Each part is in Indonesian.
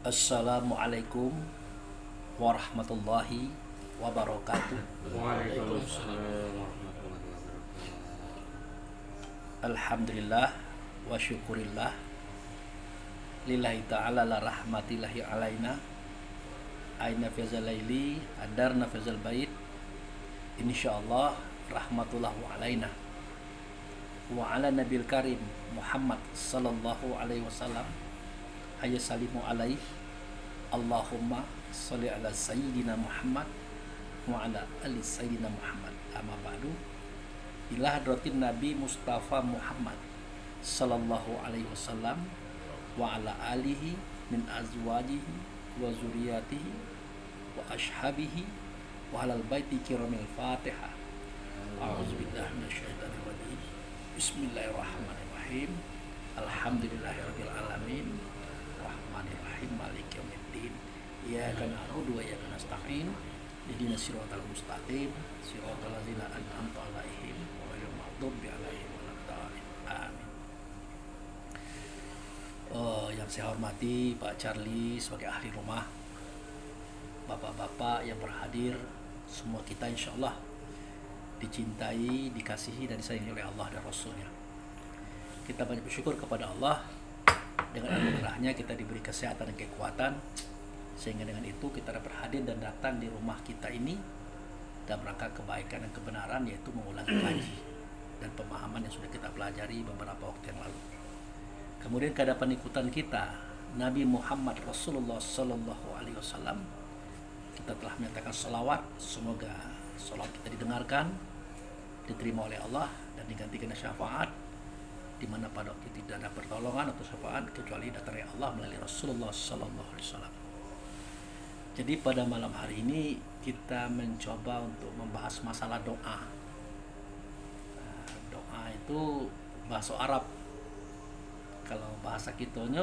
Assalamualaikum warahmatullahi wabarakatuh. Waalaikumsalam warahmatullahi wabarakatuh. Alhamdulillah wa syukurillah lillahi ta'ala la rahmatillahi alaina aina fazal laili adarna fazal bait insyaallah rahmatullahu alaina wa ala nabil karim Muhammad sallallahu alaihi wasallam hayya salimu alaih Allahumma sholli ala sayyidina Muhammad wa ala ali sayyidina Muhammad amma ba'du ila hadratin Nabi Mustafa Muhammad sallallahu alaihi wasallam wa ala alihi min azwajihi wa zuriyatihi wa ashabihi wa halal baiti kiramil Fatihah. A'udzubillahi minasyaitonir rajim. Bismillahirrahmanirrahim. Alhamdulillahirabbil alamin. Rahmanirrahim maliki yaumiddin. Iyyaka na'budu wa iyyaka nasta'in. Ihdinas siratal mustaqim, siratal ladzina an'amta 'alaihim ghairil maghdubi 'alaihim waladdallin. Amin. Yang saya hormati Pak Charlie sebagai ahli rumah, bapak-bapak yang berhadir, semua kita insya Allah dicintai, dikasihi dan disayangi oleh Allah dan Rasulnya. Kita banyak bersyukur kepada Allah, dengan anugerahnya kita diberi kesehatan dan kekuatan, sehingga dengan itu kita dapat hadir dan datang di rumah kita ini dalam rangka kebaikan dan kebenaran, yaitu mengulangi kaji dan pemahaman yang sudah kita pelajari beberapa waktu yang lalu. Kemudian kehadapan ikutan kita Nabi Muhammad Rasulullah Sallallahu Alaihi Wasallam, kita telah menyatakan salawat, semoga salawat kita didengarkan, diterima oleh Allah dan digantikan syafaat, di mana pada waktu tidak ada pertolongan atau syafaat kecuali datang dari Allah melalui Rasulullah Sallallahu Alaihi Wasallam. Jadi pada malam hari ini kita mencoba untuk membahas masalah doa. Doa itu bahasa Arab. Kalau bahasa kitonya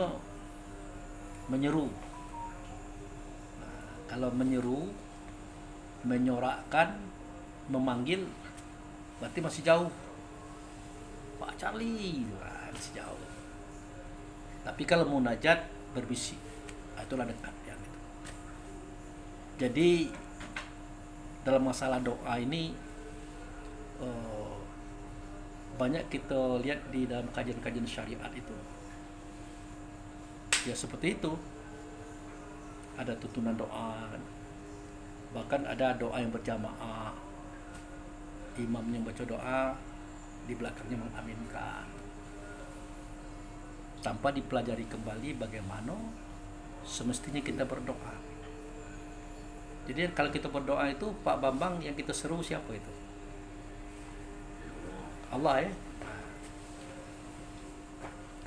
menyeru. Kalau menyeru, menyorakkan, memanggil, berarti masih jauh. Pak Charlie, masih jauh. Tapi kalau munajat, berbisik, itulah dekat. Jadi dalam masalah doa ini banyak kita lihat di dalam kajian-kajian syariat itu. Ya seperti itu. Ada tuntunan doa, bahkan ada doa yang berjamaah, imam yang baca doa, di belakangnya mengaminkan, tanpa dipelajari kembali bagaimana semestinya kita berdoa. Jadi kalau kita berdoa itu, Pak Bambang yang kita seru siapa itu? Allah ya.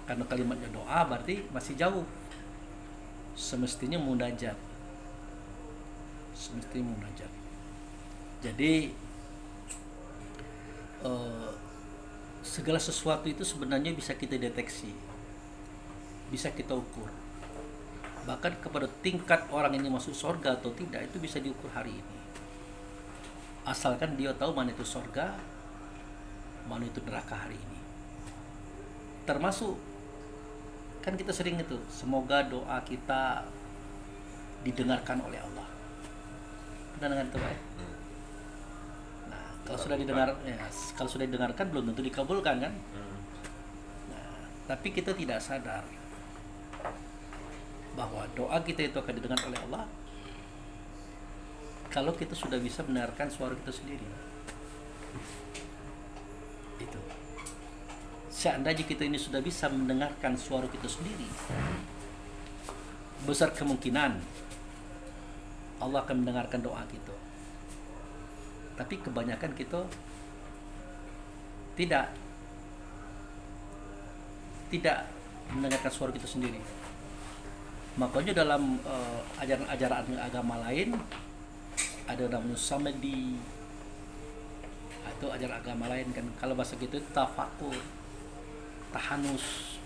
Karena kalimatnya doa berarti masih jauh. Semestinya munajat. Jadi segala sesuatu itu sebenarnya bisa kita deteksi, bisa kita ukur. Bahkan kepada tingkat orang ini masuk surga atau tidak itu bisa diukur hari ini. Asalkan dia tahu mana itu surga, mana itu neraka hari ini. Termasuk kan kita sering itu, semoga doa kita didengarkan oleh Allah. Pernah dengar itu, Pak? Nah, kalau sudah didengarkan belum tentu dikabulkan kan? Nah, tapi kita tidak sadar bahwa doa kita itu akan didengar oleh Allah kalau kita sudah bisa mendengarkan suara kita sendiri. Itu. Seandainya kita ini sudah bisa mendengarkan suara kita sendiri, besar kemungkinan Allah akan mendengarkan doa kita. Tapi kebanyakan kita tidak mendengarkan suara kita sendiri. Makanya dalam ajaran-ajaran agama lain ada namanya samedi, atau ajaran agama lain kan, kalau bahasa gitu tafakur, tahanus,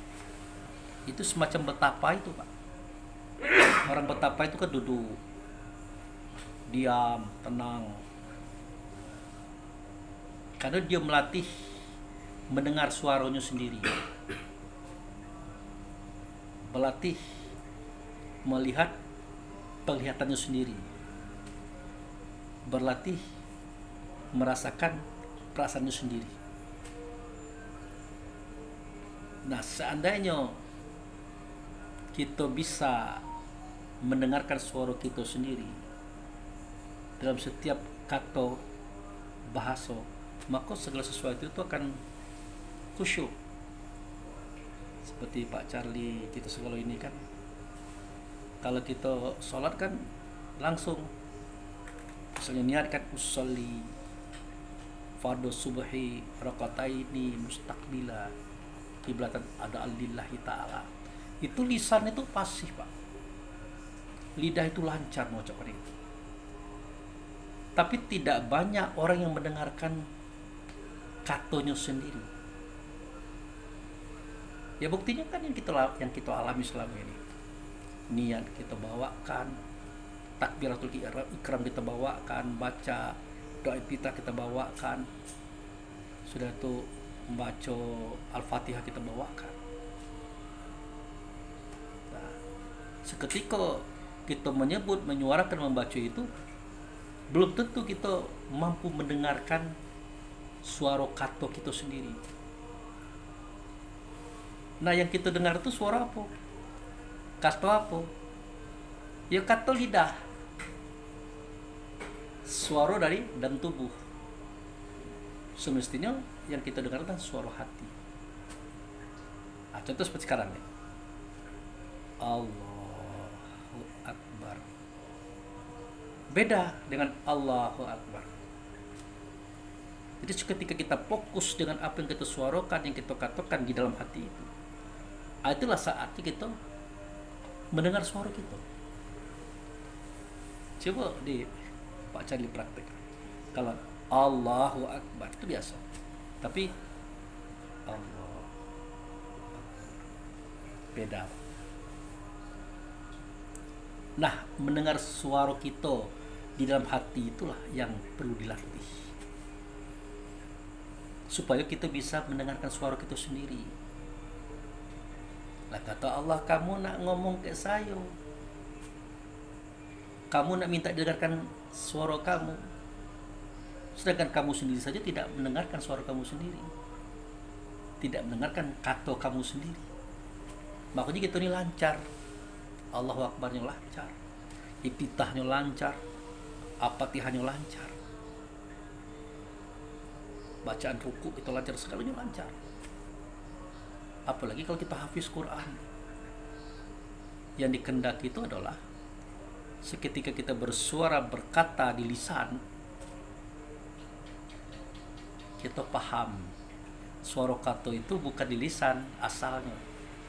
itu semacam betapa itu, Pak. Orang betapa itu kan duduk diam, tenang, karena dia melatih mendengar suaranya sendiri, melatih melihat penglihatannya sendiri, berlatih merasakan perasaannya sendiri. Nah, seandainya kita bisa mendengarkan suara kita sendiri dalam setiap kata bahasa, maka segala sesuatu itu akan khusyuk. Seperti Pak Charlie kita segala ini kan, kalau kita sholat kan langsung misalnya niatkan usolli fardu subhi raqataini mustaqbila kiblatan ada lillahi ta'ala, itu lisan itu pasif Pak, lidah itu lancar mengucapkan itu, tapi tidak banyak orang yang mendengarkan katanya sendiri. Ya buktinya kan yang kita alami selama ini, niat kita bawakan, takbiratul ikram kita bawakan, baca doa kita bawakan, sudah itu membaca Al-Fatihah kita bawakan. Nah, seketika kita menyuarakan membaca itu, belum tentu kita mampu mendengarkan suara kata kita sendiri. Nah, yang kita dengar itu suara apa? Kata apa? Ya kata lidah, suara dari dalam tubuh. Semestinya yang kita dengar adalah suara hati. Nah, contoh seperti sekarang nih, Allahu Akbar, beda dengan Allahu Akbar. Jadi ketika kita fokus dengan apa yang kita suarakan, yang kita katakan di dalam hati itu, itulah saatnya kita mendengar suara kita. Coba di Pak Charlie praktek. Kalau Allahu Akbar itu biasa, tapi Allah beda. Nah, mendengar suara kita di dalam hati itulah yang perlu dilatih, supaya kita bisa mendengarkan suara kita sendiri. Lah kata Allah, kamu nak ngomong ke saya, kamu nak minta dengarkan suara kamu, sedangkan kamu sendiri saja tidak mendengarkan suara kamu sendiri, tidak mendengarkan kata kamu sendiri. Makanya kita ini lancar, Allahu Akbarnya lancar, Iftitahnya lancar, Al-Fatihahnya lancar, bacaan ruku itu lancar, segalanya lancar. Apalagi kalau kita hafiz Quran. Yang dikehendaki itu adalah seketika kita bersuara, berkata di lisan, kita paham suara kata itu bukan di lisan asalnya,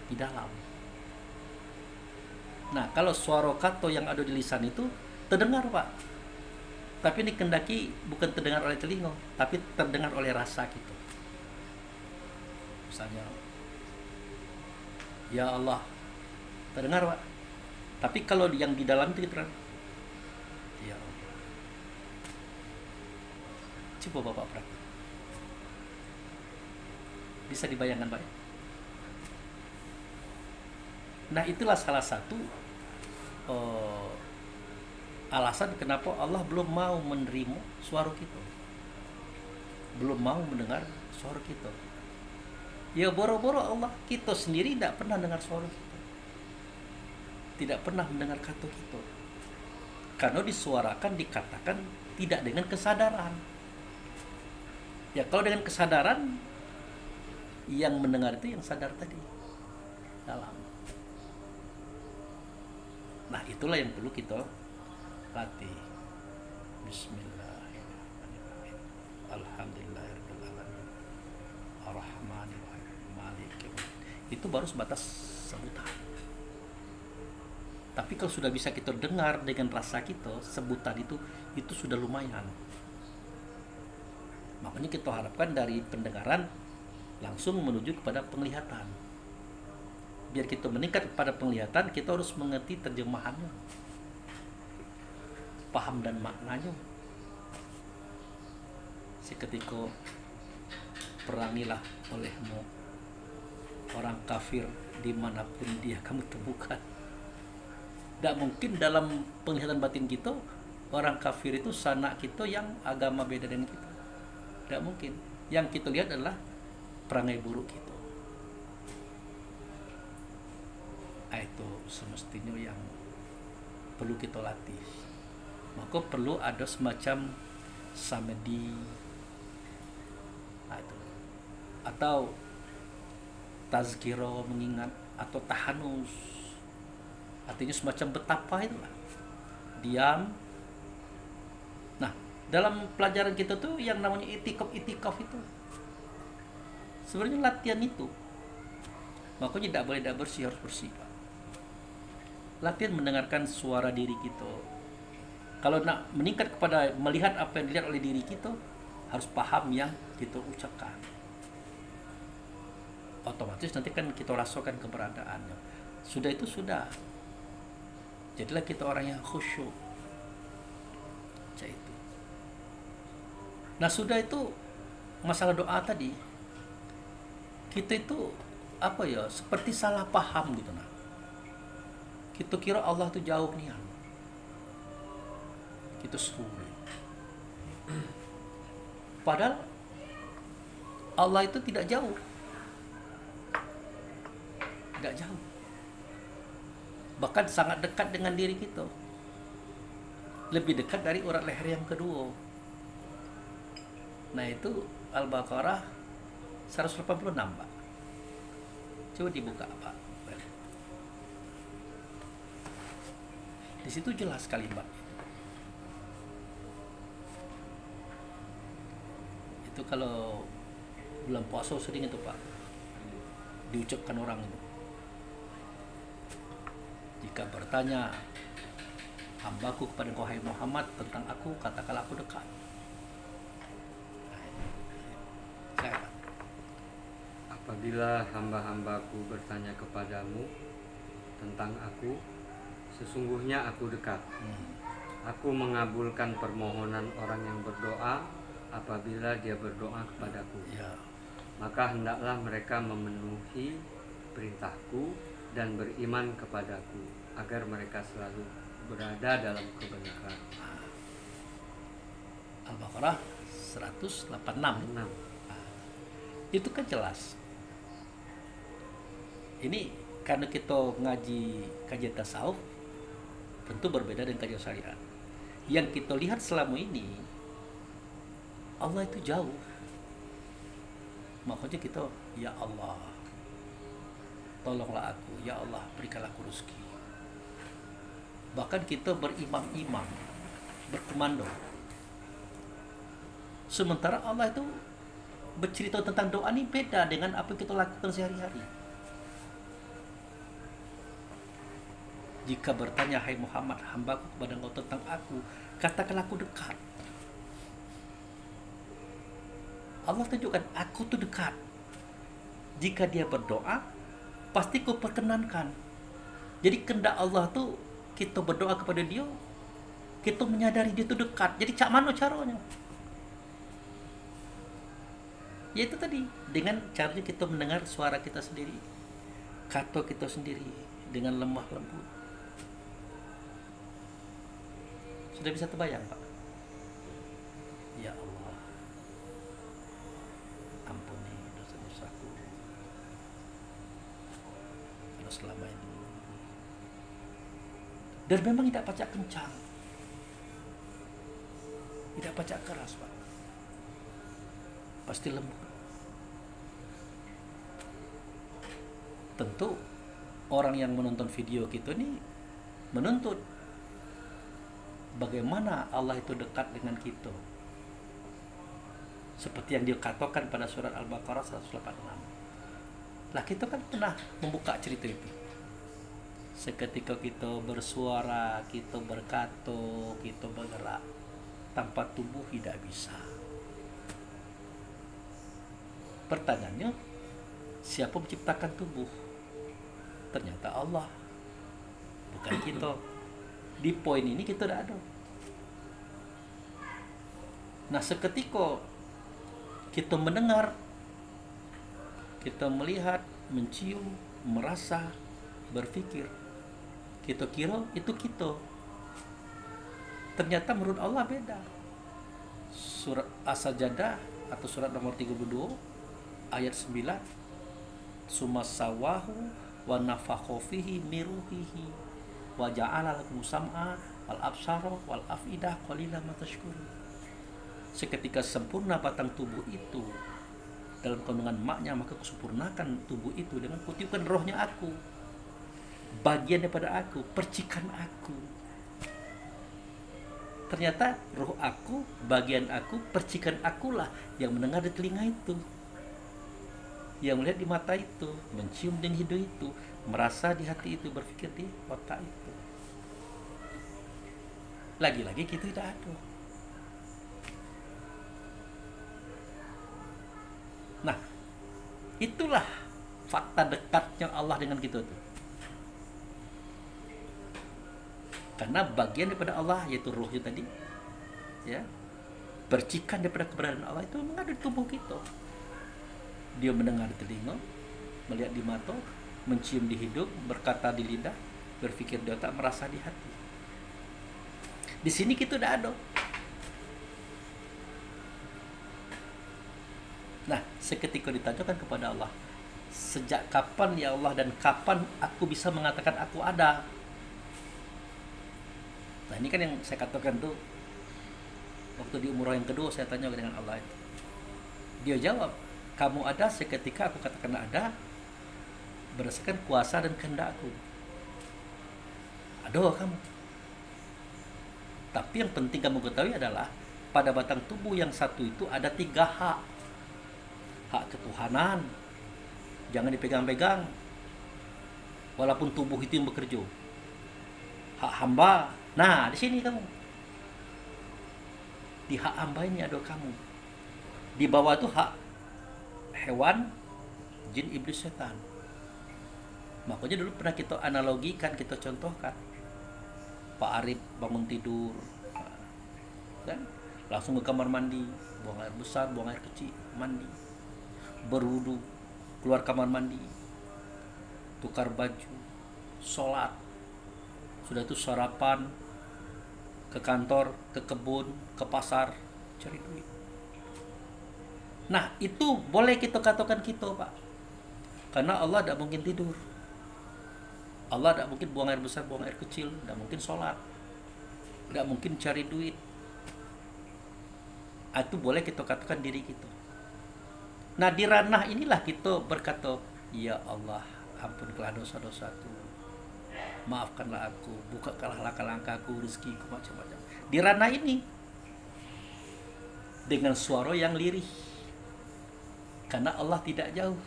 di dalam. Nah, kalau suara kata yang ada di lisan itu terdengar Pak, tapi dikehendaki bukan terdengar oleh telinga, tapi terdengar oleh rasa kita. Misalnya, ya Allah, terdengar Pak, tapi kalau yang di dalam itu kita, ya Allah. Coba Bapak praktik, bisa dibayangkan Pak? Nah, itulah salah satu alasan kenapa Allah belum mau menerima suara kita, belum mau mendengar suara kita. Ya boro-boro Allah, kita sendiri tidak pernah dengar suara kita, tidak pernah mendengar kata kita, karena disuarakan, dikatakan tidak dengan kesadaran. Ya kalau dengan kesadaran, yang mendengar itu yang sadar tadi dalam. Nah, itulah yang perlu kita latih. Bismillahirrahmanirrahim. Alhamdulillahirabbil alamin. Arrahmanirrahim. Maliki yaumiddin. Itu baru sebatas sebutan. Tapi kalau sudah bisa kita dengar dengan rasa kita, sebutan itu sudah lumayan. Makanya kita harapkan dari pendengaran langsung menuju kepada penglihatan. Biar kita meningkat pada penglihatan, kita harus mengerti terjemahannya, paham dan maknanya. Seketika perangilah olehmu orang kafir dimanapun dia kamu temukan. Tidak mungkin dalam penglihatan batin kita orang kafir itu sanak kita yang agama beda dengan kita. Tidak mungkin. Yang kita lihat adalah perangai buruk kita. Itu semestinya yang perlu kita latih. Maka perlu ada semacam samedi, itu, atau tazkiro, mengingat, atau tahanus, artinya semacam betapa itulah diam. Nah, dalam pelajaran kita tuh yang namanya itikaf itu sebenarnya latihan itu. Makanya tidak boleh tidak bersih, harus bersih, Pak. Latihan mendengarkan suara diri kita. Kalau nak meningkat kepada melihat apa yang dilihat oleh diri kita, harus paham yang kita ucapkan. Otomatis nanti kan kita rasakan keberadaannya. Sudah itu sudah. Jadilah kita orang yang khusyuk. Itu. Nah, sudah itu masalah doa tadi. Kita itu apa ya? Seperti salah paham gitu nah. Kita kira Allah itu jauh nih. Kita sulit. Padahal Allah itu tidak jauh. Tidak jauh. Bahkan sangat dekat dengan diri kita. Lebih dekat dari urat leher yang kedua. Nah, itu Al-Baqarah 186, Pak. Coba dibuka, Pak. Di situ jelas sekali, Pak. Itu kalau bulan puasa sering itu, Pak, diucapkan orang itu. Jika bertanya hambaku kepada engkau hai Muhammad tentang aku, katakanlah aku dekat. Saya, Apabila hamba-hambaku bertanya kepadamu tentang aku, sesungguhnya aku dekat. Aku mengabulkan permohonan orang yang berdoa apabila dia berdoa kepadaku. ya, Maka hendaklah mereka memenuhi perintahku dan beriman kepadaku, agar mereka selalu berada dalam kebenaran. Al-Baqarah 186. Itu kan jelas. Ini karena kita ngaji kajian tasawuf, tentu berbeda dengan kajian syariat. Yang kita lihat selama ini, Allah itu jauh. Makanya kita, ya Allah, tolonglah aku, ya Allah, berikanlah aku rezeki. Bahkan kita berimam-imam, berkomando. Sementara Allah itu bercerita tentang doa ini beda dengan apa yang kita lakukan sehari-hari. Jika bertanya hai Muhammad, hambaku kepada engkau tentang aku, katakanlah aku dekat. Allah tunjukkan aku tuh dekat. Jika dia berdoa, pasti kau perkenankan. Jadi kehendak Allah tuh kita berdoa kepada dia, kita menyadari dia tuh dekat. Jadi cak mana caranya? Ya itu tadi, dengan caranya kita mendengar suara kita sendiri, kata kita sendiri dengan lemah lembut. Sudah bisa terbayang, Pak? Ya Allah, ampuni dosa-dosaku karena selama ini. Dan memang tidak pacak kencang, tidak pacak keras, Pak. Pasti lembut. Tentu orang yang menonton video kita ini menuntut bagaimana Allah itu dekat dengan kita, seperti yang dia katakan pada surat Al-Baqarah 186. Lah kita kan pernah membuka cerita itu. Seketika kita bersuara, kita berkata, kita bergerak, tanpa tubuh tidak bisa. Pertanyaannya, siapa menciptakan tubuh? Ternyata Allah, bukan kita. Di poin ini kita tidak ada. Nah, seketika kita mendengar, kita melihat, mencium, merasa, berpikir, Kita kira itu kita. Ternyata menurut Allah beda. Surat As-Sajdah atau surat nomor 32 ayat 9, sumasawahu wa nafakha fihi miruhihi wa ja'ala lakum sam'a wal absara wal afidah qalilan ma tashkurun. Seketika sempurna batang tubuh itu dalam kandungan maknya, maka kusempurnakan tubuh itu dengan kutiupkan rohnya aku, bagian daripada aku, percikan aku. Ternyata roh aku, bagian aku, percikan akulah yang mendengar di telinga itu, yang melihat di mata itu, mencium dengan hidung itu, merasa di hati itu, berpikir di otak itu. Lagi-lagi kita tidak ada. Nah, itulah fakta dekatnya Allah dengan kita tuh. Karena bagian daripada Allah, yaitu ruhnya tadi, ya, percikan daripada keberadaan Allah itu memang ada di tubuh kita. Dia mendengar di telinga, melihat di mata, mencium di hidung, berkata di lidah, berpikir di otak, merasa di hati. Di sini kita tidak ada. Nah, seketika ditanyakan kepada Allah, sejak kapan ya Allah dan kapan aku bisa mengatakan aku ada? Nah, ini kan yang saya katakan tuh, waktu di umrah yang kedua saya tanya dengan Allah itu. Dia jawab, kamu ada seketika aku katakan ada, berdasarkan kuasa dan kehendakku. Ada kamu. Tapi yang penting kamu ketahui adalah pada batang tubuh yang satu itu ada 3 hak. Hak ketuhanan, jangan dipegang-pegang, walaupun tubuh itu yang bekerja. Hak hamba, nah di sini kamu. Di hak hamba ini ada kamu. Di bawah itu hak hewan, jin, iblis, setan. Makanya dulu pernah kita analogikan, kita contohkan. Pak Arif bangun tidur, kan? Langsung ke kamar mandi, buang air besar, buang air kecil, mandi, berwudu, keluar kamar mandi, tukar baju, sholat, sudah itu sarapan, ke kantor, ke kebun, ke pasar, cari duit. Nah, itu boleh kita katakan kita, Pak. Karena Allah tidak mungkin tidur. Allah tidak mungkin buang air besar, buang air kecil, tidak mungkin sholat, tidak mungkin cari duit. Itu boleh kita katakan diri kita. Nah, di ranah inilah kita berkata, ya Allah, ampunkanlah dosa-dosaku, maafkanlah aku, bukakanlah langkah-langkahku, rezekiku, macam-macam. Di ranah ini dengan suara yang lirih, karena Allah tidak jauh.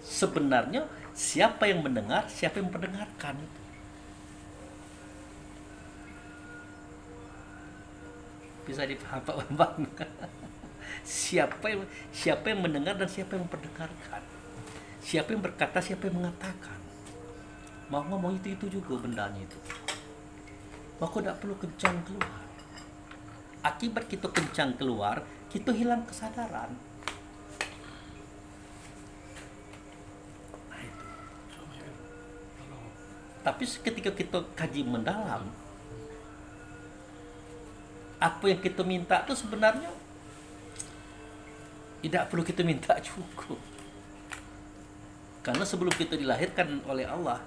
Sebenarnya siapa yang mendengar, siapa yang mendengarkan. Bisa dipaham Pak Bambang? siapa yang mendengar dan siapa yang mendengarkan. Siapa yang berkata, siapa yang mengatakan. Mau ngomong itu juga bendanya itu. Maka tidak perlu kencang keluar. Akibat kita kencang keluar, kita hilang kesadaran. Nah itu. Tapi ketika kita kaji mendalam, apa yang kita minta itu sebenarnya tidak perlu kita minta juga. Karena sebelum kita dilahirkan oleh Allah,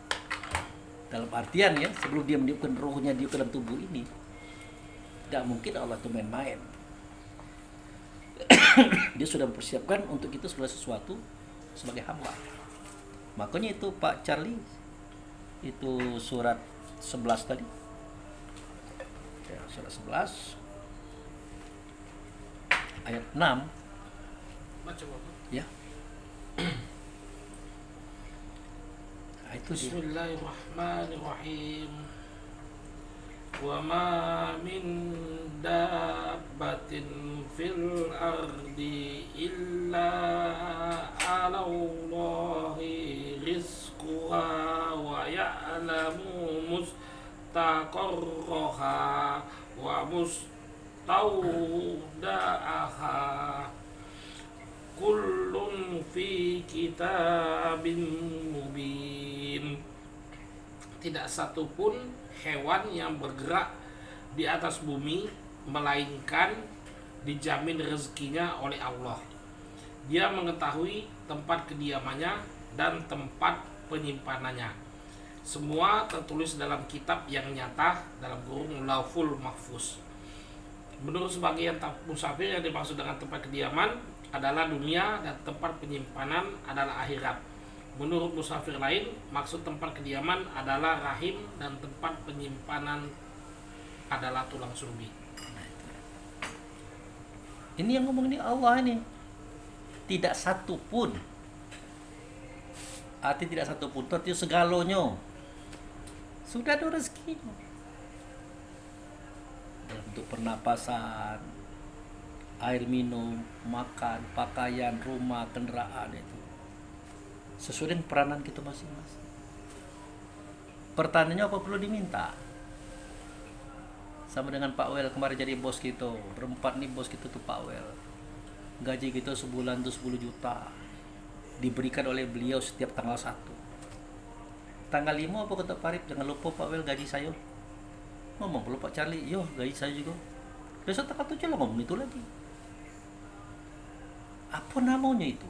dalam artian ya, sebelum dia meniupkan rohnya dia ke dalam tubuh ini, tidak mungkin Allah itu main-main. Dia sudah mempersiapkan untuk kita segala sesuatu sebagai hamba. Makanya itu Pak Charlie, itu surat 11 tadi ya, surat 11 ayat 6 Baca Bapak. ya. Nah, itu dia. Bismillahirrahmanirrahim. Wa ma min dabbatin fil ardi illa 'ala Allahi rizquha wa ya'lamu mustaqarraha wa mustawda'aha. Kullun fi kitabin mubin. tidak satupun hewan yang bergerak di atas bumi melainkan dijamin rezekinya oleh Allah. Dia mengetahui tempat kediamannya dan tempat penyimpanannya. Semua tertulis dalam kitab yang nyata dalam kurung Lauhul Mahfuz. Menurut sebagian musafir, yang dimaksud dengan tempat kediaman adalah dunia dan tempat penyimpanan adalah akhirat. Menurut musafir lain, maksud tempat kediaman adalah rahim dan tempat penyimpanan adalah tulang sulbi. Ini yang ngomong ini Allah ini. Tidak satu pun. Arti tidak satu pun, arti segalanya. Sudah ada rezekinya. Dalam bentuk pernapasan, air minum, makan, pakaian, rumah, kendaraan itu. Sesuai dengan peranan kita masing-masing. Pertanyaannya apa perlu diminta? Sama dengan Pak Wel kemarin jadi bos kita. Berempat nih bos kita tuh Pak Wel. Gaji kita sebulan tuh 10 juta. Diberikan oleh beliau setiap tanggal 1. Tanggal 5 apa kata Parip? Jangan lupa Pak Wel gaji saya. Ngomong perlu Pak Charlie, yo gaji saya juga. Besok tanggal 7 lah ngomong itu lagi. Apa namanya itu?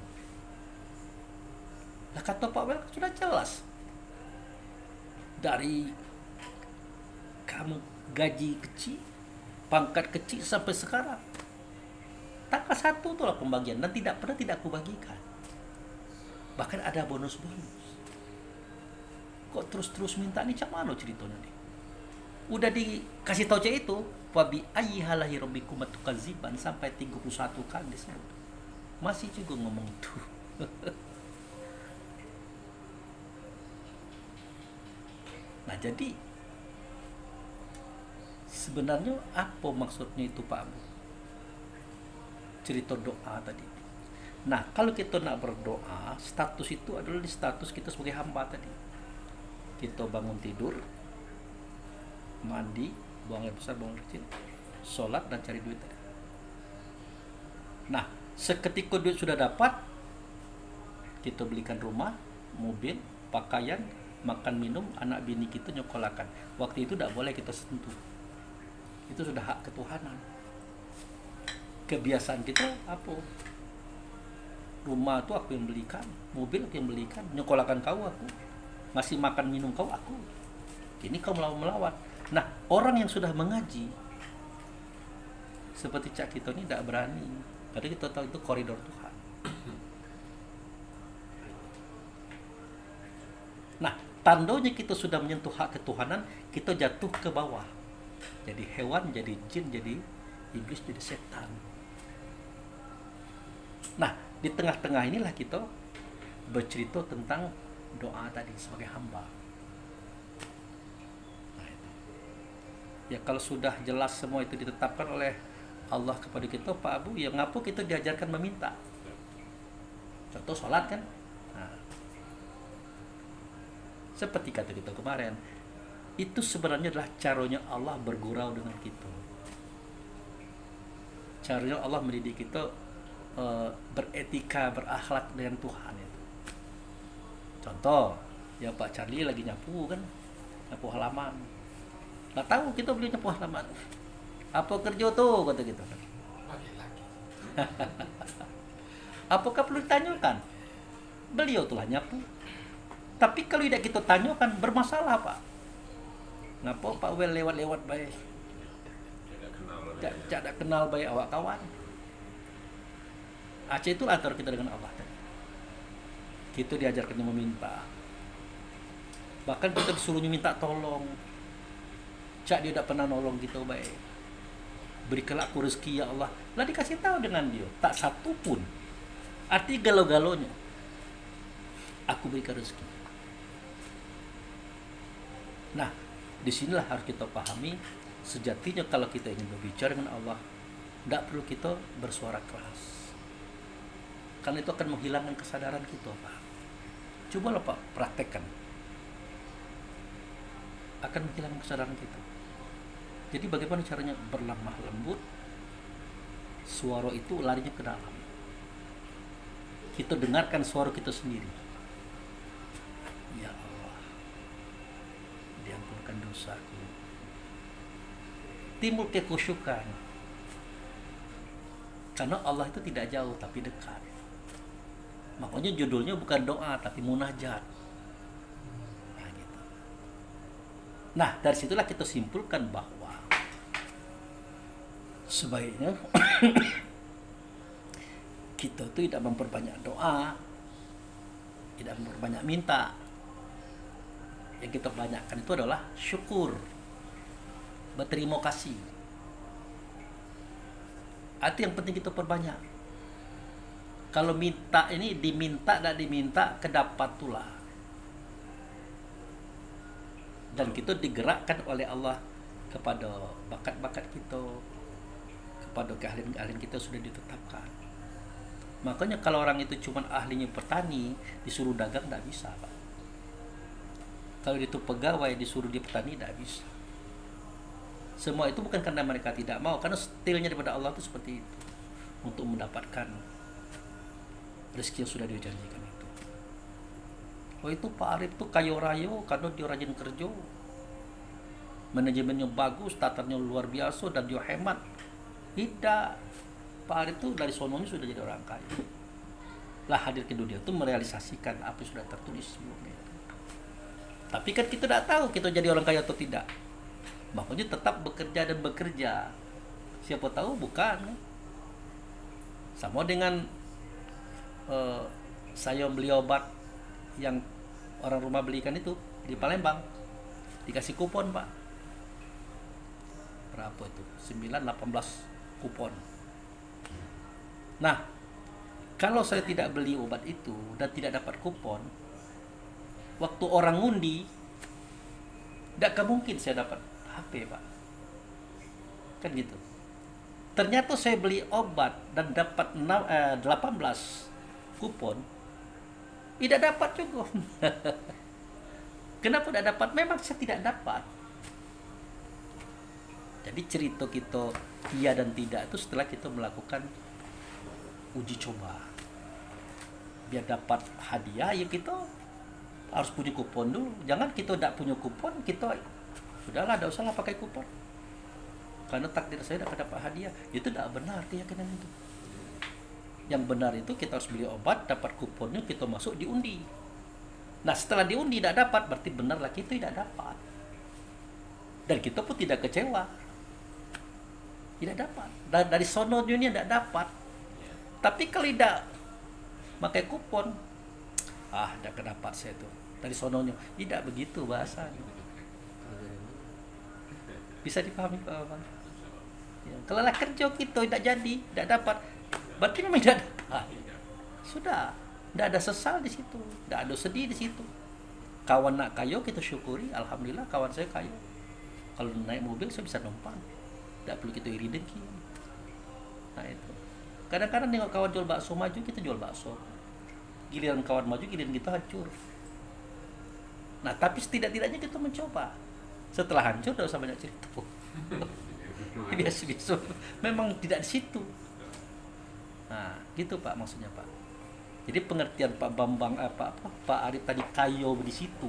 Lah kata Pak Wel sudah jelas. Dari kamu gaji kecil, pangkat kecil sampai sekarang. Tanggal 1 itulah pembagian dan tidak pernah tidak aku bagikan. Bahkan ada bonus-bonus. Kok terus-terus minta nih, cak mana ceritanya nih? Udah dikasih tahu cak itu, wabi ayyihalahi rabbikum tukaziban sampai 31 kali disebut. Masih juga ngomong itu. Nah jadi sebenarnya apa maksudnya itu Pak Abu? Cerita doa tadi. Nah kalau kita nak berdoa, status itu adalah di status kita sebagai hamba tadi. Kita bangun tidur, mandi, buang air besar, buang air kecil, sholat dan cari duit tadi. Nah seketika duit sudah dapat, kita belikan rumah, mobil, pakaian, makan minum, anak bini kita nyokolakan. Waktu itu tidak boleh kita sentuh. Itu sudah hak ketuhanan. Kebiasaan kita apa? Rumah itu aku yang belikan, mobil aku yang belikan, nyokolakan kau aku, ngasih makan minum kau aku. Ini kau melawan. Nah orang yang sudah mengaji seperti cak kita ini tidak berani, karena kita tahu itu koridor Tuhan. Nah tandanya kita sudah menyentuh hak ketuhanan, kita jatuh ke bawah. Jadi hewan, jadi jin, jadi iblis, jadi setan. Nah, di tengah-tengah inilah kita bercerita tentang doa tadi sebagai hamba. Nah, itu. Ya kalau sudah jelas semua itu ditetapkan oleh Allah kepada kita, Pak Abu, ya ngapa kita diajarkan meminta? Contoh sholat kan? Nah, seperti kata kita kemarin, itu sebenarnya adalah caranya Allah bergurau dengan kita. Caranya Allah mendidik kita beretika, berakhlak dengan Tuhan itu. Contoh, ya Pak Charlie lagi nyapu kan, nyapu halaman. Nggak tahu kita beli nyapu halaman. Apa kerja tuh kata kita? Laki-laki. Apakah perlu ditanyakan? Beliau telah nyapu. Tapi kalau tidak kita tanyakan bermasalah Pak. Ngapa Pak Wel lewat-lewat baik? Tidak kenal baik awak kawan. Aceh itu antara kita dengan Allah. Kita diajarkannya meminta. Bahkan kita disuruh minta tolong. Cak dia tidak pernah nolong kita baik. Berikanlah aku rezeki ya Allah. Lah dikasih tahu dengan dia, tak satu pun. Arti galau-galonya. Aku berikan rezeki. Nah, disinilah harus kita pahami sejatinya kalau kita ingin berbicara dengan Allah, tidak perlu kita bersuara keras. Karena itu akan menghilangkan kesadaran kita, Pak. Cobalah Pak praktekkan. Akan menghilangkan kesadaran kita. Jadi bagaimana caranya berlemah lembut, suara itu larinya ke dalam. Kita dengarkan suara kita sendiri. Ya Allah, bangsaku. Timbul kekhusyukan. Karena Allah itu tidak jauh tapi dekat. Makanya judulnya bukan doa tapi munajat. Nah, gitu. Nah, dari situlah kita simpulkan bahwa sebaiknya kita itu tidak memperbanyak doa, tidak memperbanyak minta. Yang kita banyakkan itu adalah syukur, berterima kasih. Itu yang penting kita perbanyak. Kalau minta ini diminta dan diminta kedapat pula. Dan kita digerakkan oleh Allah kepada bakat-bakat kita, kepada keahlian-keahlian kita sudah ditetapkan. Makanya kalau orang itu cuma ahlinya petani, disuruh dagang tidak bisa, Pak. Kalau itu pegawai disuruh dia petani tidak bisa. Semua itu bukan karena mereka tidak mau, karena stilnya daripada Allah itu seperti itu, untuk mendapatkan rezeki yang sudah dijanjikan itu. Oh itu Pak Arif tuh kayo rayo karena dia rajin kerja, manajemennya bagus, tatanya luar biasa dan dia hemat. Tidak, Pak Arif tuh dari sononya sudah jadi orang kaya. Lah hadir ke dunia itu merealisasikan apa yang sudah tertulis sebelumnya. Tapi kan kita tidak tahu kita jadi orang kaya atau tidak. Makanya tetap bekerja dan bekerja. Siapa tahu bukan. Sama dengan saya beli obat yang orang rumah belikan itu di Palembang. Dikasih kupon, Pak. Berapa itu? 9-18 kupon. Nah, kalau saya tidak beli obat itu dan tidak dapat kupon, waktu orang ngundi, tidak mungkin saya dapat HP, Pak. Kan gitu. Ternyata saya beli obat dan dapat 18 kupon, tidak dapat juga. Kenapa tidak dapat? Memang saya tidak dapat. Jadi cerita kita iya dan tidak itu setelah kita melakukan uji coba. Biar dapat hadiah, ya kita harus punya kupon dulu. Jangan kita tidak punya kupon, kita sudahlah, tidak usahlah pakai kupon. Karena takdir saya dapat hadiah. Itu tidak benar keyakinan itu. Yang benar itu kita harus beli obat, dapat kuponnya, kita masuk diundi. Nah setelah diundi tidak dapat, berarti benarlah kita tidak dapat. Dan kita pun tidak kecewa. Tidak dapat. Dari sono dunia tidak dapat. Tapi kalau tidak pakai kupon, tidak kedapat saya itu. Dari sononya. Tidak begitu bahasanya. Bisa dipahami Pak Bang? Ya, kalau lah kerja kita tidak jadi, tidak dapat, berarti memang tidak dapat. Sudah, tidak ada sesal di situ, tidak ada sedih di situ. Kawan nak kayo kita syukuri, alhamdulillah kawan saya kayo. Kalau naik mobil saya bisa numpang, tidak perlu kita iri dengki. Nah itu. Kadang-kadang nengok kawan jual bakso maju, kita jual bakso. Giliran kawan maju, giliran kita hancur. Nah tapi setidak-tidaknya kita mencoba. Setelah hancur tidak usah banyak cerita. Biasa-biasa. Memang tidak di situ. Nah, gitu Pak maksudnya Pak. Jadi pengertian Pak Bambang Pak Arif tadi kayo di situ.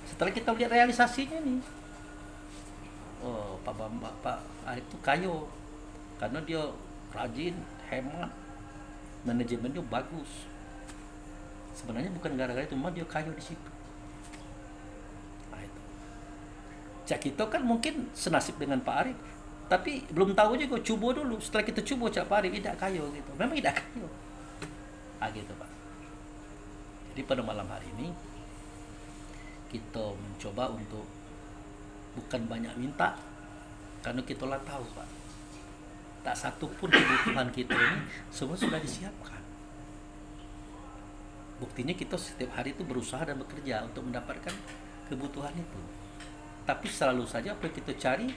Setelah kita lihat realisasinya nih. Oh, Pak Arif itu kayo. Karena dia rajin, hemat, manajemennya bagus. Sebenarnya bukan gara-gara itu, cuma dia kayo di situ. Cak kita kan mungkin senasib dengan Pak Arif, tapi belum tahu juga, coba dulu. Setelah kita coba Cak Pak Arif, tidak kayo gitu. Memang tidak kayo. Gitu Pak. Jadi pada malam hari ini kita mencoba untuk bukan banyak minta, karena kita lah tahu Pak, tak satu pun kebutuhan kita ini semua sudah disiapkan. Buktinya kita setiap hari itu berusaha dan bekerja untuk mendapatkan kebutuhan itu. Tapi selalu saja apa yang kita cari,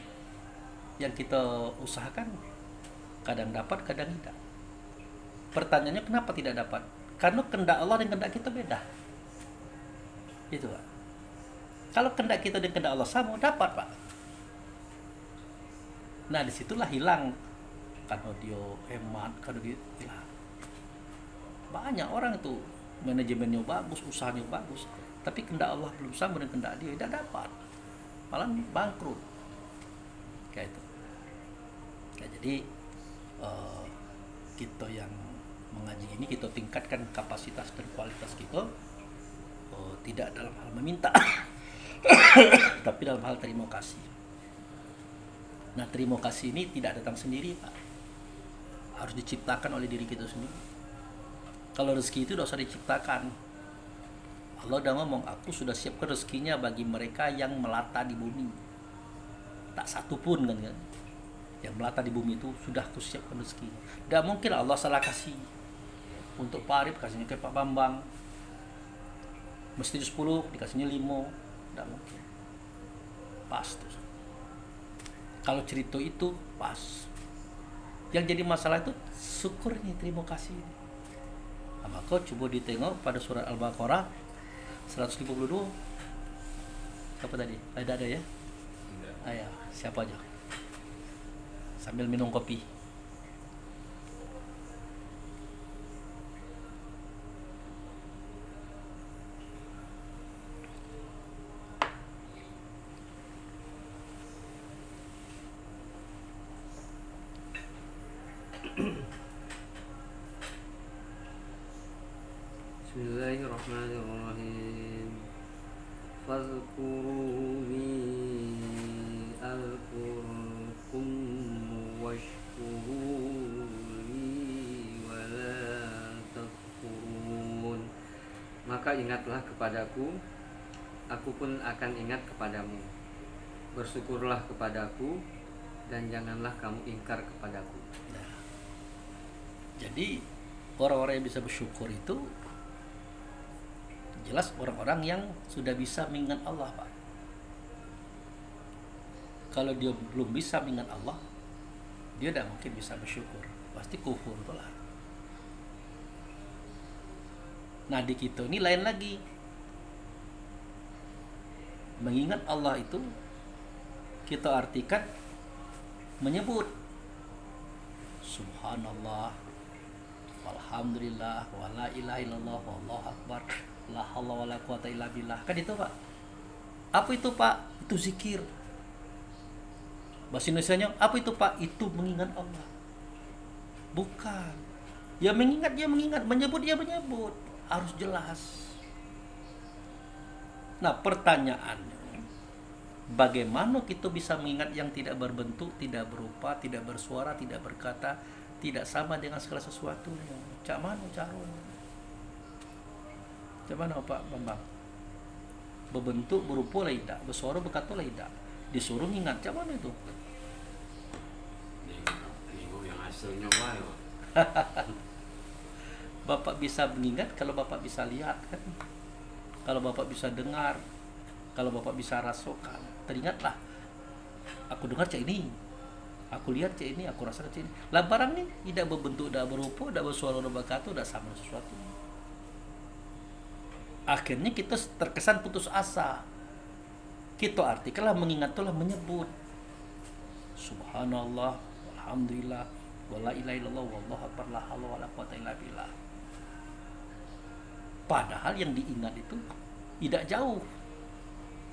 yang kita usahakan, kadang dapat, kadang tidak. Pertanyaannya kenapa tidak dapat? Karena kehendak Allah dan kehendak kita beda. Itu Pak. Kalau kehendak kita dan kehendak Allah sama, dapat Pak. Nah disitulah hilang. Karena dia hemat, karena dia hilang. Banyak orang itu manajemennya bagus, usahanya bagus, tapi kehendak Allah belum sama dengan kehendak dia, tidak dapat. malah bangkrut kayak itu. Ya, jadi kita yang mengaji ini kita tingkatkan kapasitas dan kualitas kita, tidak dalam hal meminta tapi dalam hal terima kasih. Nah, terima kasih ini tidak datang sendiri, Pak, harus diciptakan oleh diri kita sendiri. Kalau rezeki itu tidak usah diciptakan. Allah udah ngomong, aku sudah siapkan rezekinya bagi mereka yang melata di bumi. Tak satu pun kan, yang melata di bumi itu sudah aku siapkan rezekinya. Tidak mungkin Allah salah kasih. Untuk Pak Arif kasihnya ke Pak Bambang, mesti 10 dikasihnya 5. Tidak mungkin. Pas tuh. Kalau cerita itu pas. Yang jadi masalah itu syukur nih, terima kasih. Nah, maka coba ditengok pada surat Al-Baqarah 152. Apa tadi? Ada ya? Ayo, siapa aja? Sambil minum kopi. Bismillahirrahmanirrahim. Fadhkuruni alkurkum washkuruni wala takfurun. Maka ingatlah kepadaku, aku pun akan ingat kepadamu. Bersyukurlah kepadaku, dan janganlah kamu ingkar kepadaku. Nah, jadi orang-orang yang bisa bersyukur itu jelas orang-orang yang sudah bisa mengingat Allah, Pak. Kalau dia belum bisa mengingat Allah, dia tidak mungkin bisa bersyukur, pasti kufur lah. Nah, di kita ini lain lagi. Mengingat Allah itu kita artikan menyebut subhanallah, walhamdulillah, wala ilaha illallah, wallahu akbar, la haula wala quwata illa billah. Kan itu, Pak. Apa itu, Pak? Itu zikir. Bahasa Indonesianya apa itu, Pak? Itu mengingat Allah. Bukan. Ya mengingat, dia mengingat, menyebut, dia menyebut. Harus jelas. Nah, pertanyaannya, bagaimana kita bisa mengingat yang tidak berbentuk, tidak berupa, tidak bersuara, tidak berkata, tidak sama dengan segala sesuatunya? Cak mana caranya? Cak mana, Pak Bambang? Berbentuk, berupa lah tidak, bersuara, berkata lah tidak. Disuruh ingat, cak mana itu? Ini yang hasilnya wae. Bapak bisa mengingat kalau Bapak bisa lihat kan? Kalau Bapak bisa dengar, kalau Bapak bisa rasakan, teringatlah. Aku dengar cak ini, aku lihat cak ini, aku rasakan cak ini. Lah barang ini tidak berbentuk, tidak berupa, tidak bersuara, tidak berkata, tidak sama sesuatu. Akhirnya kita terkesan putus asa. Kita artikanlah mengingat itulah menyebut subhanallah, alhamdulillah, wala ilaha illallah, wallahu akbar, la haula wala quwata illa billah. Padahal yang diingat itu tidak jauh.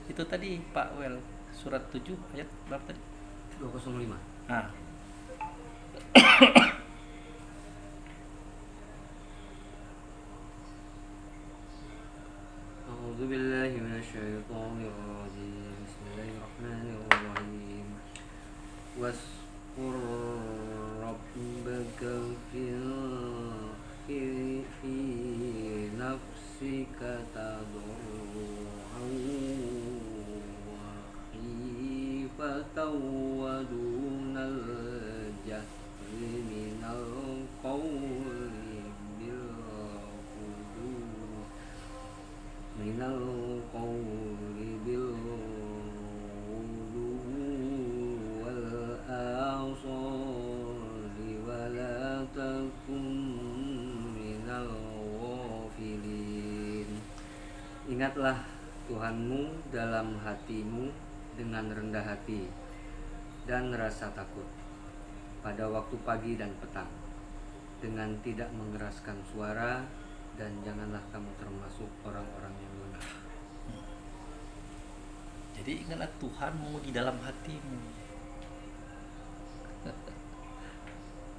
Itu tadi Pak Wel, surat 7 ayat berapa tadi? 205. Nah. A'udzu billahi minasyaitonir rajim. Bismillahirrahmanirrahim. Wasqur rabbaka fi nafsika tadarruan wa khifatan wa dunal jahri minal qawli bil minal qawli bil wal asali wa la takun minal ghafilin. Ingatlah Tuhanmu dalam hatimu dengan rendah hati dan rasa takut pada waktu pagi dan petang, dengan tidak mengeraskan suara, dan janganlah kamu termasuk orang-orang yang lengah. Jadi ingatlah Tuhanmu di dalam hatimu.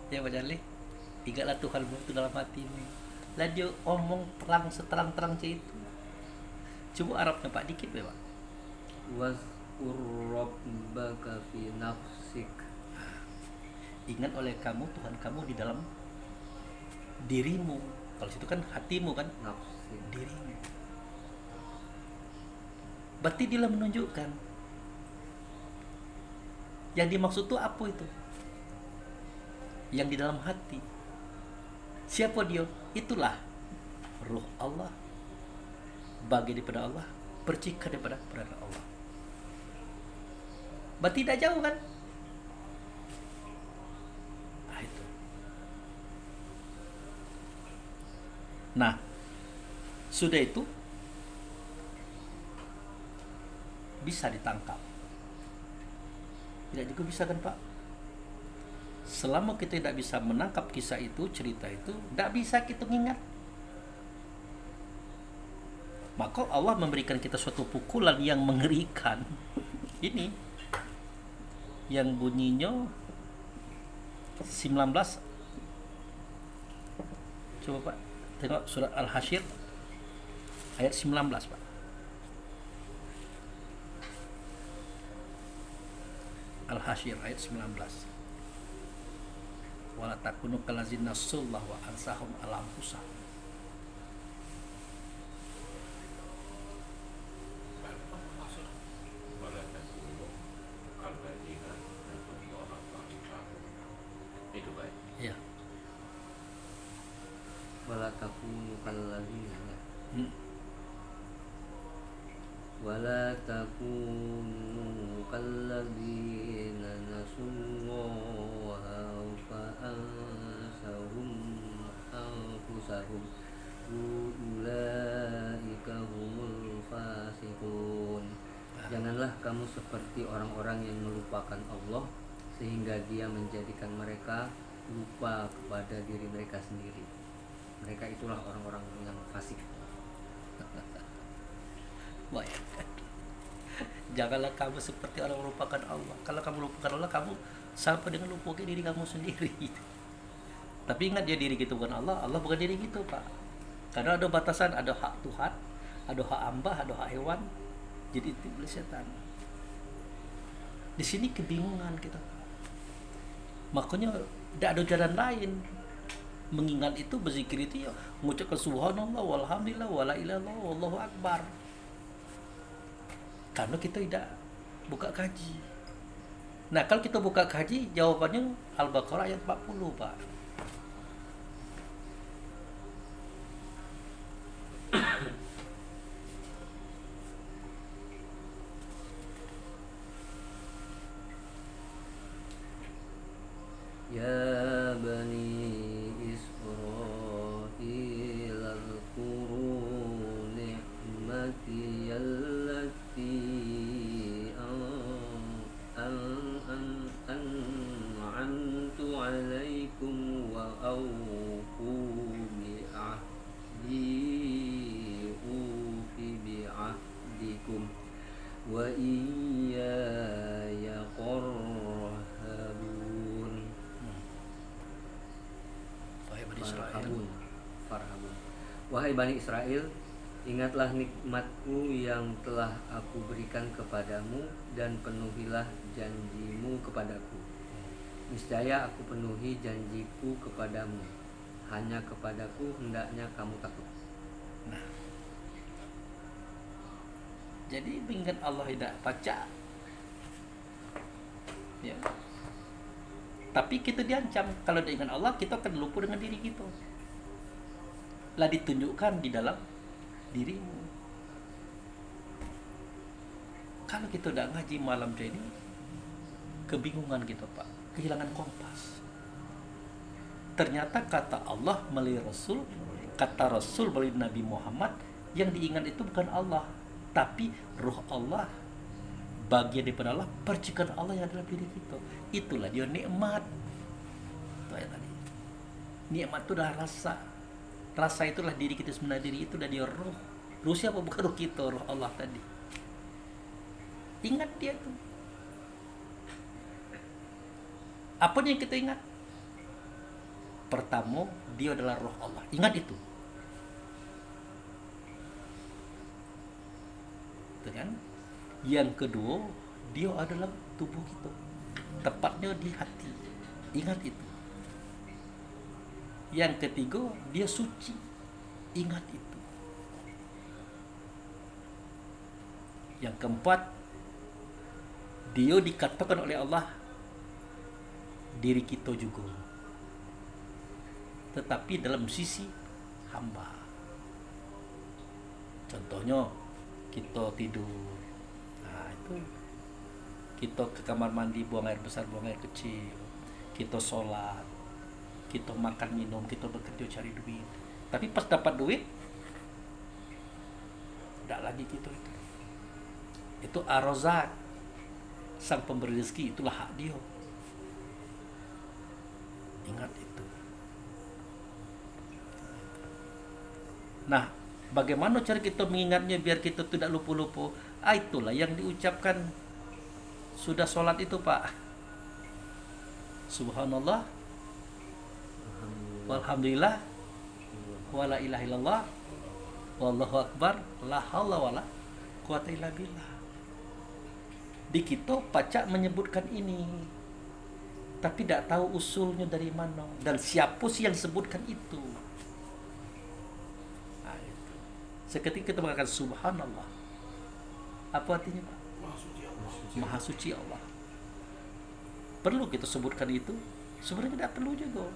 Ya Pak Charlie, ingatlah Tuhanmu itu dalam hatimu. Lah dia omong terang seterang-terang itu. Coba Arabnya Pak dikit ya Pak. Wazkur rabbaka fi nafsik. Ingat oleh kamu Tuhan kamu di dalam dirimu. Kalau situ kan hatimu kan, Nafsik. dirimu. Berarti dia menunjukkan yang dimaksud itu apa itu? Yang di dalam hati. Siapa dia? Itulah ruh Allah, bagi daripada Allah, percikan daripada Allah. Berarti tidak jauh kan? Nah itu. Nah, sudah itu bisa ditangkap. Tidak juga bisa kan Pak? Selama kita tidak bisa menangkap kisah itu, cerita itu, tidak bisa kita ingat. Maka Allah memberikan kita suatu pukulan yang mengerikan. Ini yang bunyinya 19. Coba Pak, tengok surat Al-Hasyr ayat 19 Pak. Al-Hasyr ayat 19. Wala takunu kalazina nasullah wa ansahum ala anfusahum. Itu baik. Ya. Wala takunu kalladzina. Hmm. Wala takunu kalladzina nasullaha fa ansahum anfusahum ulaika humul fasiqun. Janganlah kamu seperti orang-orang yang melupakan Allah sehingga dia menjadikan mereka lupa kepada diri mereka sendiri. Mereka itulah orang-orang yang fasik. Bayangkan. Janganlah kamu seperti orang melupakan Allah. Kalau kamu melupakan Allah, kamu sampai dengan lupa diri kamu sendiri. Tapi ingat ya, diri kita bukan Allah, Allah bukan diri kita Pak. Karena ada batasan, ada hak Tuhan, ada hak hamba, ada hak hewan. Jadi itu oleh setan. Di sini kebingungan kita. Makanya tidak ada jalan lain. Mengingat itu, berzikir itu ya mengucapkan subhanallah walhamdulillah wala ilaha illallah wallahu akbar. Karena kita tidak buka kaji. Nah, kalau kita buka kaji, jawabannya Al-Baqarah ayat 40, Pak. Ya bani Israil al-quru ni'mati allati an'amtu alaikum wa awfu bi'ahdi ufi bi'ahdikum wa iyaya qarhabun. Farhabun. Wahai Bani Israel, ingatlah nikmatku yang telah aku berikan kepadamu dan penuhilah janjimu kepadaku. Niscaya aku penuhi janjiku kepadamu. Hanya kepadaku hendaknya kamu takut. Nah, jadi mengingat Allah tidak baca. Ya. Tapi kita diancam, kalau dengan Allah kita akan lupa dengan diri kita. Lah ditunjukkan di dalam dirimu. Kalau kita tidak ngaji malam ini, kebingungan kita Pak, kehilangan kompas. Ternyata kata Allah melalui Rasul, kata Rasul melalui Nabi Muhammad, yang diingat itu bukan Allah, tapi ruh Allah, bagian daripada Allah, percikan Allah yang ada dalam diri kita. Itulah dia nikmat. Itu ayat tadi. Nikmat itu adalah rasa. Rasa itulah diri kita sebenarnya, diri itu dah dia ruh. Ruh siapa? Bukan ruh kita, ruh Allah tadi. Ingat dia tuh. Apa yang kita ingat? Pertama, dia adalah roh Allah. Ingat itu. Kan? Yang kedua, dia adalah tubuh kita. Tepatnya di hati. Ingat itu. Yang ketiga, dia suci. Ingat itu. Yang keempat, dia dikatakan oleh Allah diri kita juga. Tetapi dalam sisi hamba. Contohnya, kita tidur. Nah, itu kita ke kamar mandi, buang air besar, buang air kecil. Kita sholat, kita makan minum, kita bekerja cari duit. Tapi pas dapat duit, tidak lagi gitu itu. Itu Ar-Razzaq, sang pemberi rezeki, itulah hak dia. Ingat itu. Nah, bagaimana cara kita mengingatnya biar kita tidak lupa-lupa? Itulah yang diucapkan sudah sholat itu, Pak. Subhanallah, walhamdulillah, wala ilaha illallah, wallahu akbar, la haula wala quwata illa billah. Di kita pacak menyebutkan ini, tapi tidak tahu usulnya dari mana dan siapa sih yang sebutkan itu. Nah, itu. Seketika kita mengatakan subhanallah. Apa artinya, Pak? Maha suci Allah. Perlu kita sebutkan itu? Sebenarnya tidak perlu juga.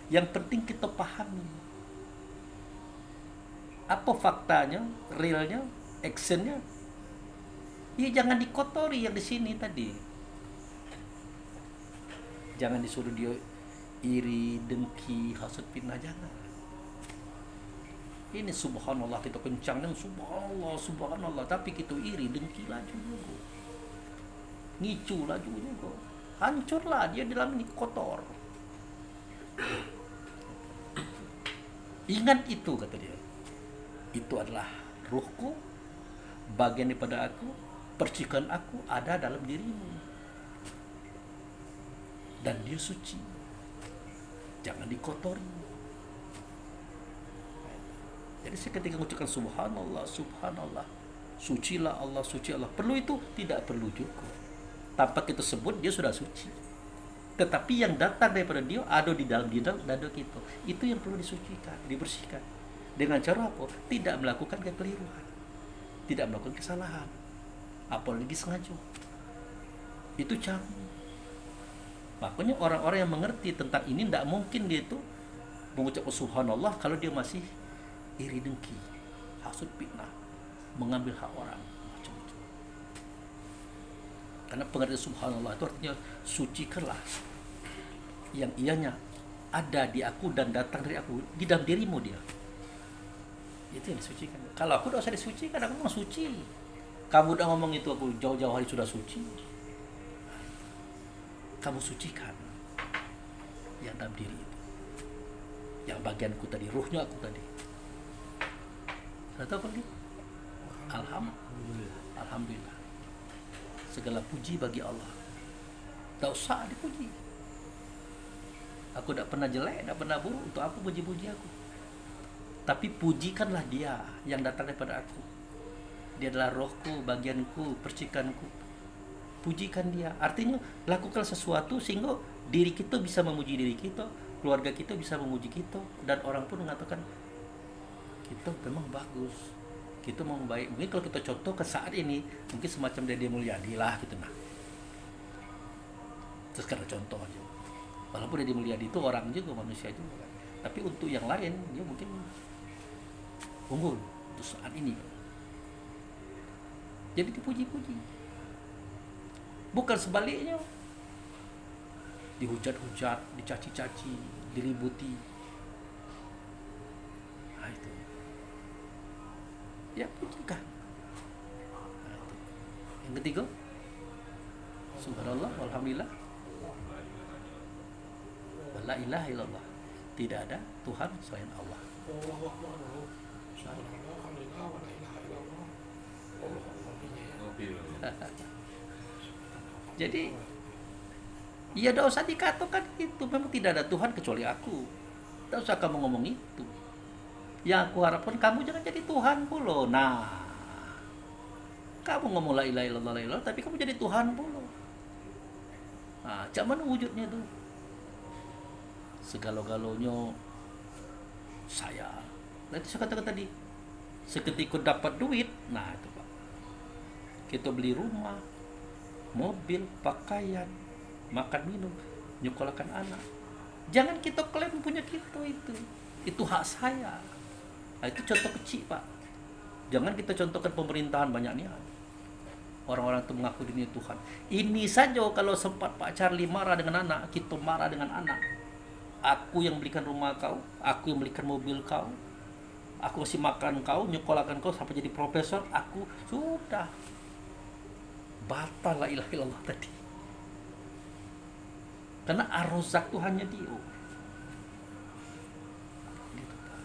Yang penting kita pahami. Apa faktanya, realnya, actionnya? Ya jangan dikotori yang di sini tadi. Jangan disuruh dia iri, dengki, hasad, fitnah, jangan. Ini subhanallah kita kencangkan subhanallah, subhanallah, tapi kita iri, dengki laju juga. Ngicu laju juga. Hancurlah dia dalam ini kotor. Ingat itu, kata dia. Itu adalah ruhku, bagian daripada aku, percikan aku ada dalam dirimu. Dan dia suci. Jangan dikotori. Jadi ketika mengucapkan subhanallah, subhanallah, sucilah Allah, suci Allah. Perlu itu? Tidak perlu juga. Tanpa kita sebut dia sudah suci. Tetapi yang datang daripada dia ada di dalam dada kita. Itu yang perlu disucikan, dibersihkan. Dengan cara apa? Tidak melakukan kekeliruan, tidak melakukan kesalahan, apalagi sengaja. Itu cara. Makanya orang-orang yang mengerti tentang ini tidak mungkin dia itu mengucapkan subhanallah kalau dia masih iri, dengki, hasud, fitnah, mengambil hak orang, macam-macam. Karena pengertian subhanallah itu artinya sucikanlah yang ianya ada di aku dan datang dari aku, di dalam dirimu dia. Itu yang disucikan. Kalau aku tidak usah disucikan, aku memang suci. Kamu udah ngomong itu aku jauh-jauh hari sudah suci. Kamu sucikan yang dalam diri itu, yang bagianku tadi, ruhnya aku tadi. Sudah tahu lagi? Alhamdulillah. Segala puji bagi Allah. Tak usah dipuji. Aku tidak pernah jelek, tidak pernah buruk. Untuk apa puji-puji aku? Tapi pujikanlah dia yang datang daripada aku. Dia adalah rohku, bagianku, percikanku. Pujikan dia. Artinya lakukan sesuatu sehingga diri kita bisa memuji diri kita, keluarga kita bisa memuji kita, dan orang pun mengatakan kita memang bagus, kita memang baik. Mungkin kalau kita contoh ke saat ini, mungkin semacam Deddy Mulyadi lah gitu, nah. Terus karena contoh aja. Walaupun Deddy Mulyadi itu orang juga, manusia juga, tapi untuk yang lain dia mungkin unggul untuk saat ini. Jadi dipuji-puji. Bukan sebaliknya. Dihujat-hujat, dicaci-caci, diributi. Nah itu. Ya pujikan. Nah, itu. Yang ketiga, subhanallah, walhamdulillah, wala ilaha illallah. Tidak ada Tuhan selain Allah. Allahu Akbar. Subhanallah, alhamdulillah, wa la ilaha illallah. Allahu Akbar. Mobil. Jadi ya tidak usah dikatakan itu. Memang tidak ada Tuhan kecuali aku. Tidak usah kamu ngomong itu. Yang aku harapkan kamu jangan jadi Tuhan pula. Nah, kamu ngomong la ilaha illallah, la ilaha illallah, tapi kamu jadi Tuhan pula. Nah, cak mana wujudnya tuh? Segala-galanya saya. Nah, itu saya katakan tadi. Seketika dapat duit, nah itu Pak. Kita beli rumah, mobil, pakaian, makan minum, nyekolahkan anak. Jangan kita klaim punya kita itu. Itu hak saya. Nah, itu contoh kecil Pak. Jangan kita contohkan pemerintahan banyak nih. Orang-orang itu mengaku dirinya Tuhan. Ini saja kalau sempat Pak Charlie marah dengan anak, kita marah dengan anak. Aku yang belikan rumah kau, aku yang belikan mobil kau, aku kasih makan kau, nyekolahkan kau sampai jadi profesor, aku sudah batal la ilaha illallah tadi. Karena ar-Razzaq itu hanya Dia. Gitu, Pak.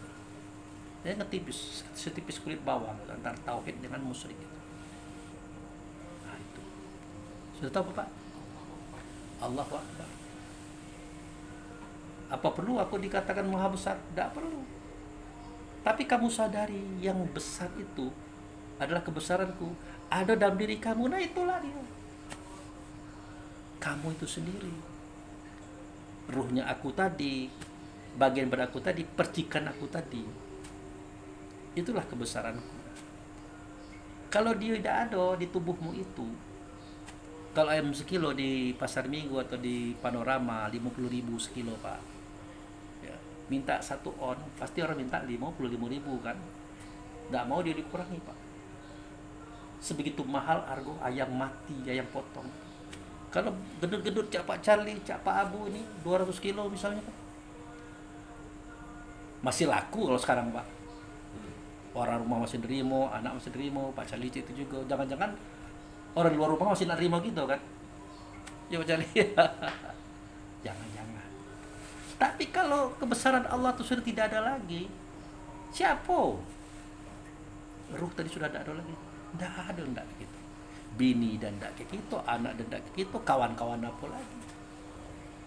Dia ngetipis, setipis kulit bawang antara tauhid dengan musyrik. Nah itu. Sudah tahu Pak? Allahu Akbar. Apa perlu aku dikatakan maha besar? Tidak perlu. Tapi kamu sadari yang besar itu adalah kebesaranku. Ada dalam diri kamu. Nah itulah dia. Kamu itu sendiri. Ruhnya aku tadi. Bagian pada aku tadi. Percikan aku tadi. Itulah kebesaranku. Kalau dia tidak ada di tubuhmu itu. Kalau ayam sekilo di pasar minggu atau di panorama 50.000 sekilo Pak. Minta 1 on, pasti orang minta 55.000 kan. Nggak mau dia dikurangi Pak. Sebegitu mahal harga ayam mati, ayam potong. Kalau gedut-gedut Cak Pak Charlie, Cak Pak Abu ini 200 kilo misalnya Pak. Masih laku kalau sekarang Pak. Orang rumah masih nerimo, anak masih nerimo, Pak Charlie itu juga. Jangan-jangan orang luar rumah masih nerimo gitu kan. Ya Pak Charlie. Jangan-jangan. Tapi kalau kebesaran Allah itu sudah tidak ada lagi, siapa? Ruh tadi sudah tidak ada lagi. Tidak ada, tidak gitu. Bini dan tidak kayak gitu, anak dan tidak kayak gitu, kawan-kawan apa lagi?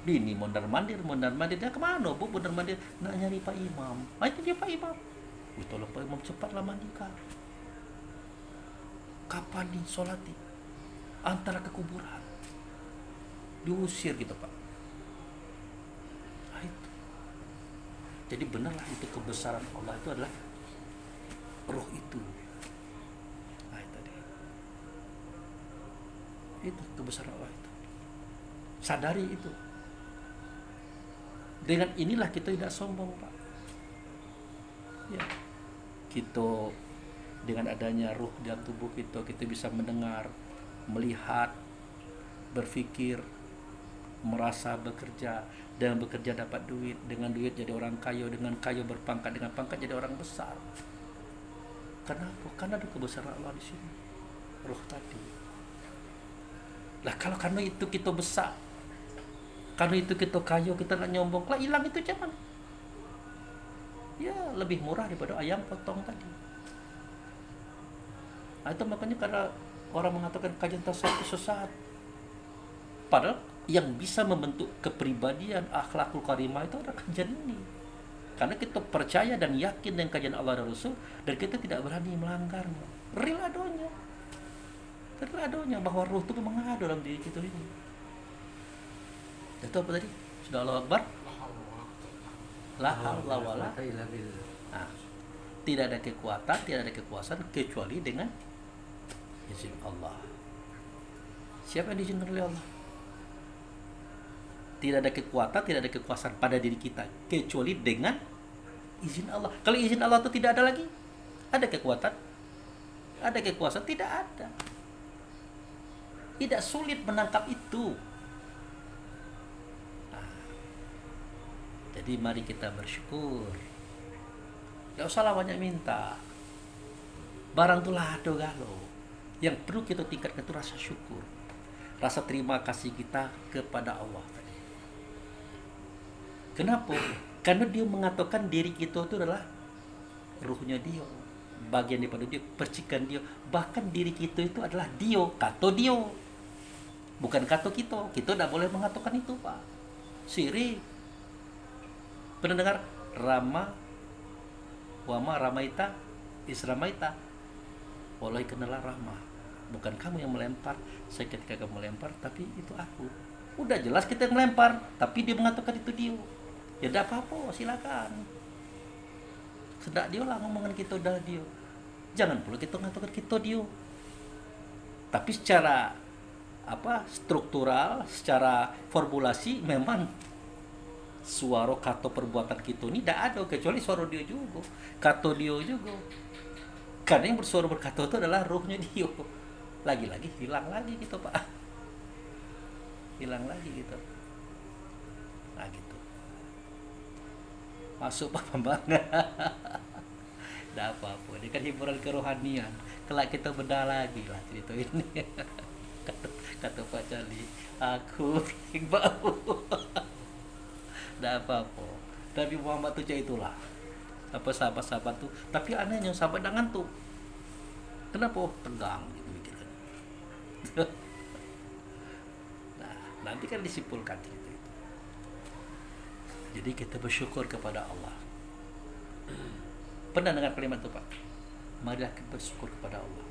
Bini mondar-mandir, dia kemana Bu? Mondar-mandir, nak nyari Pak Imam. Ah, itu dia Pak Imam. Tolong Pak Imam cepatlah mandikan. Kapan nih sholat? Antara ke kuburan. Diusir gitu Pak. Jadi benarlah itu kebesaran Allah itu adalah roh itu. Nah, itu tadi. Itu kebesaran Allah itu. Sadari itu. Dengan inilah kita tidak sombong Pak. Ya. Kita dengan adanya ruh dalam tubuh kita bisa mendengar, melihat, berpikir, merasa, bekerja. Dengan bekerja dapat duit, dengan duit jadi orang kaya, dengan kaya berpangkat, dengan pangkat jadi orang besar. Kenapa? Karena ada kebesaran Allah di sini. Roh tadi. Lah kalau karena itu kita besar, karena itu kita kaya, kita nggak nyombong, lah hilang itu zaman. Ya lebih murah daripada ayam potong tadi. Nah, itu makanya karena orang mengatakan kajian tasawuf sesat. Padahal yang bisa membentuk kepribadian akhlakul karimah itu adalah kajian ini. Karena kita percaya dan yakin dengan kajian Allah dan Rasul, dan kita tidak berani melanggarnya. Real adanya bahwa ruh itu memang ada dalam diri kita ini. Itu apa tadi? Sudah Allahu Akbar? La haula wala. Nah, tidak ada kekuatan, tidak ada kekuasaan kecuali dengan izin Allah. Siapa yang diizinkan oleh Allah? Tidak ada kekuatan, tidak ada kekuasaan pada diri kita kecuali dengan izin Allah. Kalau izin Allah itu tidak ada lagi, ada kekuatan, ada kekuasaan, tidak ada. Tidak sulit menangkap itu. Nah, jadi mari kita bersyukur. Gak usahlah banyak minta. Barang itulah ada galau. Yang perlu kita tingkatkan itu rasa syukur, rasa terima kasih kita kepada Allah. Kenapa? Karena dia mengatakan diri kita itu adalah ruhnya dia, bagian daripada dia, percikan dia. Bahkan diri kita itu adalah dia, kata dia. Bukan kato kita tidak boleh mengatakan itu Pak. Syirik. Pernah dengar Rama wama ramaita isramaita, wallahi kenalah Rama, bukan kamu yang melempar saya ketika kamu melempar, tapi itu aku. Udah jelas kita yang melempar, tapi dia mengatakan itu dia. Ya tidak apa-apa, silakan. Sedak dia lah ngomongan kita udah dia. Jangan pula kita mengatakan kita dia. Tapi secara struktural, secara formulasi memang suara kata perbuatan kita ini tidak ada, kecuali suara dia juga, kata dia juga. Karena yang bersuara berkata itu adalah ruhnya dia. Lagi-lagi hilang lagi gitu Pak, hilang lagi gitu. Nah gitu. Masuk Pak Bambang. Tidak apa-apa, ini kan hiburan kerohanian. Kelak kita bedah lagi lah cerita ini. kata Pak Cali, aku bau. Tidak apa-apa. Nabi Muhammad tuh itulah. Sahabat-sahabat tuh. Tapi anehnya sahabat dengan tuh. Kenapa? Tegang gitu mikirkan. Nah, nanti kan disimpulkan cerita itu. Jadi kita bersyukur kepada Allah. Pernah dengar kalimat itu Pak? Marilah kita bersyukur kepada Allah.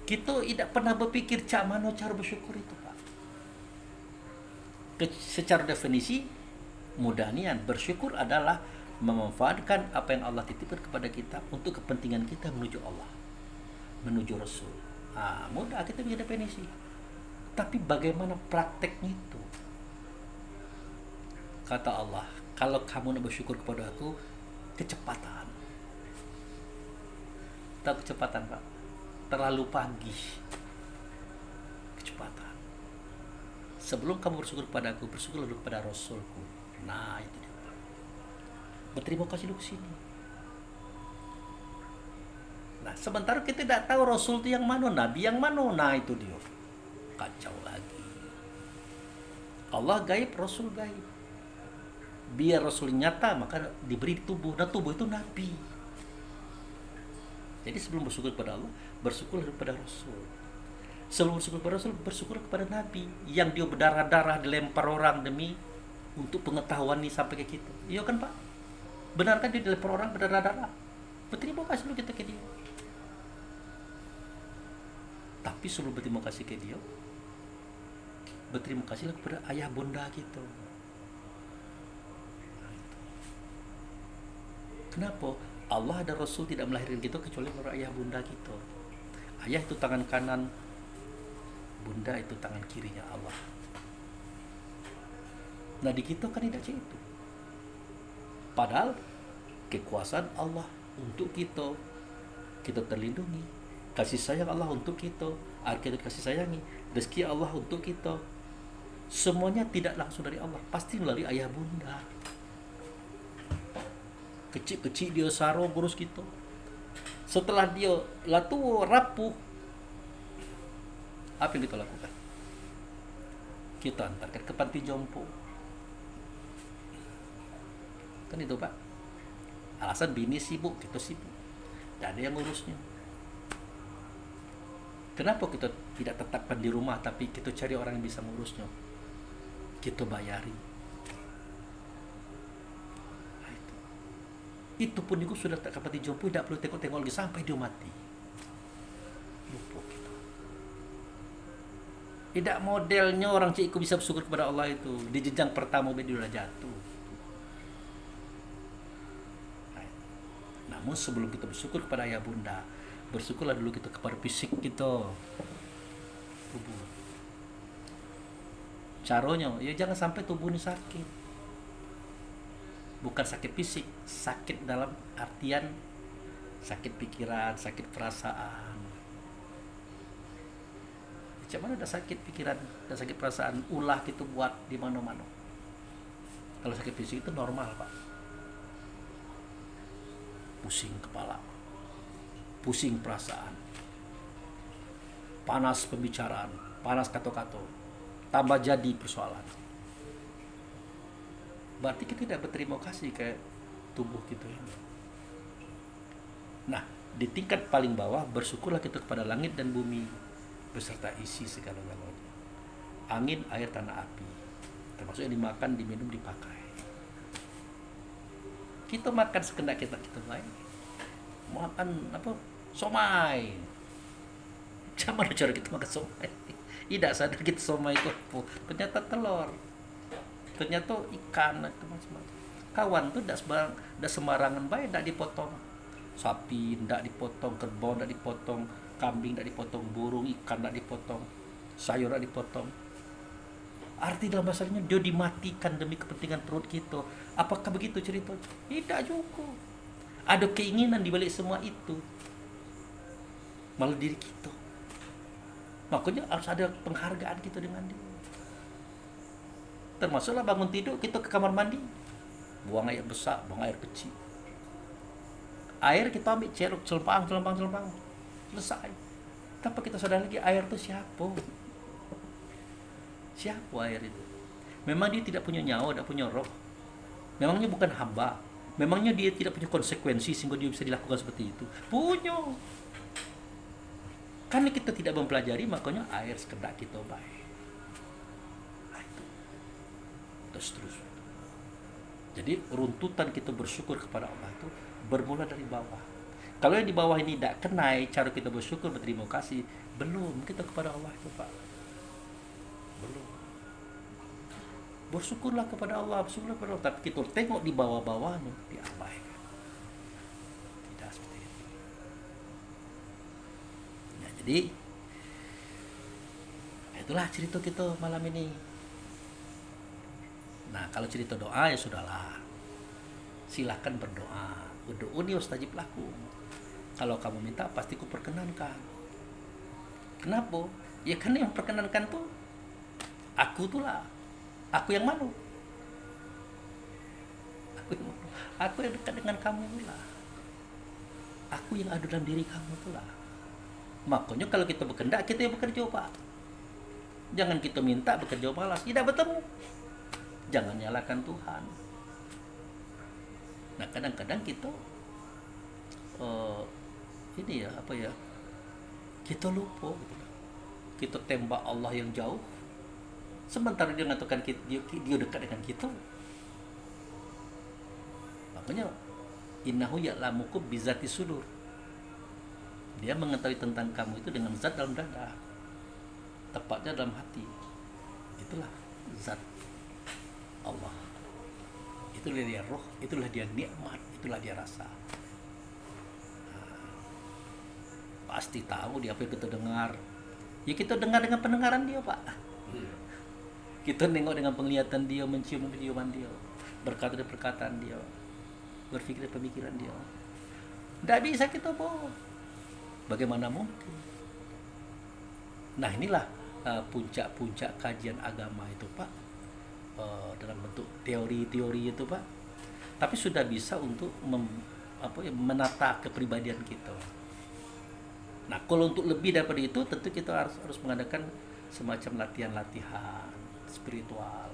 Kita tidak pernah berpikir cak mana cara bersyukur itu Pak. Secara definisi mudahnian, bersyukur adalah memanfaatkan apa yang Allah titipkan kepada kita untuk kepentingan kita menuju Allah, menuju Rasul. Mudah kita bisa definisi. Tapi bagaimana prakteknya itu? Kata Allah, kalau kamu nak bersyukur kepada aku, kecepatan. Tahu kecepatan Pak? Terlalu pagi. Kecepatan. Sebelum kamu bersyukur kepada aku, bersyukurlah kepada Rasulku. Nah itu dia. Berterima kasih dulu sini. Nah sementara kita tidak tahu Rasul itu yang mana, Nabi yang mana. Nah itu dia. Kacau lagi. Allah gaib, Rasul gaib. Biar Rasul nyata maka diberi tubuh. Nah tubuh itu Nabi. Jadi sebelum bersyukur kepada Allah, bersyukurlah kepada Rasul. Sebelum bersyukur kepada Rasul, bersyukur kepada Nabi yang dia berdarah-darah dilempar orang demi untuk pengetahuan nih sampai ke kita. Iya kan Pak? Benarkan dia dilempar orang berdarah-darah? Berterima kasih dulu kita ke dia. Tapi sebelum berterima kasih ke dia, berterima kasihlah kepada ayah bunda kita. Kenapa? Allah dan Rasul tidak melahirkan kita kecuali para ayah bunda kita. Ayah itu tangan kanan, bunda itu tangan kirinya Allah. Nah di kita kan tidak itu. Padahal kekuasaan Allah untuk kita terlindungi, kasih sayang Allah untuk kita kita kasih sayangi, rezeki Allah untuk kita, semuanya tidak langsung dari Allah, pasti melalui ayah bunda. Kecil-kecil dia saro ngurus kita, setelah dia tua rapuh, apa yang kita lakukan? Kita antarkan ke panti jompo. Kan itu Pak, alasan bini sibuk, kita sibuk, tidak ada yang ngurusnya. Kenapa kita tidak tetapkan di rumah tapi kita cari orang yang bisa ngurusnya, kita bayari. Nah, itu pun itu sudah tak kapan dijumpai, tidak perlu tengok-tengok lagi sampai dia mati. Lupa kita. Tidak modelnya orang cikgu bisa bersyukur kepada Allah itu di jenjang pertama dia sudah jatuh. Namun sebelum kita bersyukur kepada ayah bunda, bersyukurlah dulu kita kepada fisik kita, tubuh. Caranya, ya jangan sampai tubuh ini sakit. Bukan sakit fisik, sakit dalam artian sakit pikiran, sakit perasaan. Macam mana ada sakit pikiran, ada sakit perasaan, ulah kita buat di mana-mana. Kalau sakit fisik itu normal Pak. Pusing kepala, pusing perasaan, panas pembicaraan, panas kata-kata, tambah jadi persoalan. Berarti kita tidak berterima kasih ke tubuh kita ini. Nah, di tingkat paling bawah bersyukurlah kita kepada langit dan bumi beserta isi segala-galanya. angin, air, tanah, api. Termasuk yang dimakan, diminum, dipakai. Kita makan sekendak kita baik. Makan apa? Somai. Zaman cara kita makan somai. Tidak sadar kita somai itu apa? Ternyata telur. Ternyata ikan itu macam-macam. Kawan tuh tidak sembarangan baik, tidak dipotong. Sapi tidak dipotong, kerbau tidak dipotong, kambing tidak dipotong, burung, ikan tidak dipotong, sayur tidak dipotong. Arti dalam bahasanya dia dimatikan demi kepentingan perut kita. Apakah begitu ceritanya? Tidak juga. Ada keinginan di balik semua itu. Malah diri kita. Makanya harus ada penghargaan kita dengan dia. Termasuklah bangun tidur kita ke kamar mandi, buang air besar, buang air kecil. Air kita ambil ceruk, celempang, selesai. Tanpa kita sadar lagi air itu siapa? Siapa air itu? Memang dia tidak punya nyawa, tidak punya roh. Memangnya bukan hamba. Memangnya dia tidak punya konsekuensi sehingga dia bisa dilakukan seperti itu. Punya. Karena kita tidak mempelajari, makanya air sekedar kita baik. Nah, itu. Terus. Jadi runtutan kita bersyukur kepada Allah itu bermula dari bawah. Kalau yang di bawah ini tidak kenai cara kita bersyukur, berterima kasih, belum kita kepada Allah itu, Pak. Belum. Bersyukurlah kepada Allah, tapi kita tengok di bawah-bawahnya diabaikan. Tidak seperti itu. Ya, jadi itulah cerita kita malam ini. Nah, kalau cerita doa ya sudahlah. Silahkan berdoa. Ud'uni ustajib lakum. Kalau kamu minta pasti ku perkenankan. Kenapa? Ya karena yang perkenankan tuh aku tuh lah. Aku yang mana? Aku yang dekat dengan kamu lah. Aku yang ada dalam diri kamu tuh lah. Makanya kalau kita berkendak, kita yang bekerja, Pak. Jangan kita minta bekerja malas, tidak bertemu. Jangan nyalakan Tuhan. Nah, kadang-kadang kita ini ya, apa ya? Kita lupa gitu. Kita tembak Allah yang jauh. Sementara dia mengatakan dia dekat dengan kita. Makanya innahu ya'lamukum bizati sudur. Dia mengetahui tentang kamu itu dengan zat dalam dada. Tepatnya dalam hati. Itulah zat Allah. Itulah dia roh, itulah dia nikmat, itulah dia rasa. Pasti tahu dia apa yang kita dengar. Ya kita dengar dengan pendengaran dia, Pak. Kita nengok dengan penglihatan dia, mencium penciuman dia, berkata dengan perkataan dia, berpikir dengan pemikiran dia. Tidak bisa kita bohong. Bagaimana mungkin? Nah, inilah puncak-puncak kajian agama itu, Pak. Dalam bentuk teori-teori itu, Pak. Tapi sudah bisa untuk menata kepribadian kita. Nah, kalau untuk lebih daripada itu, tentu kita harus mengadakan semacam latihan-latihan spiritual.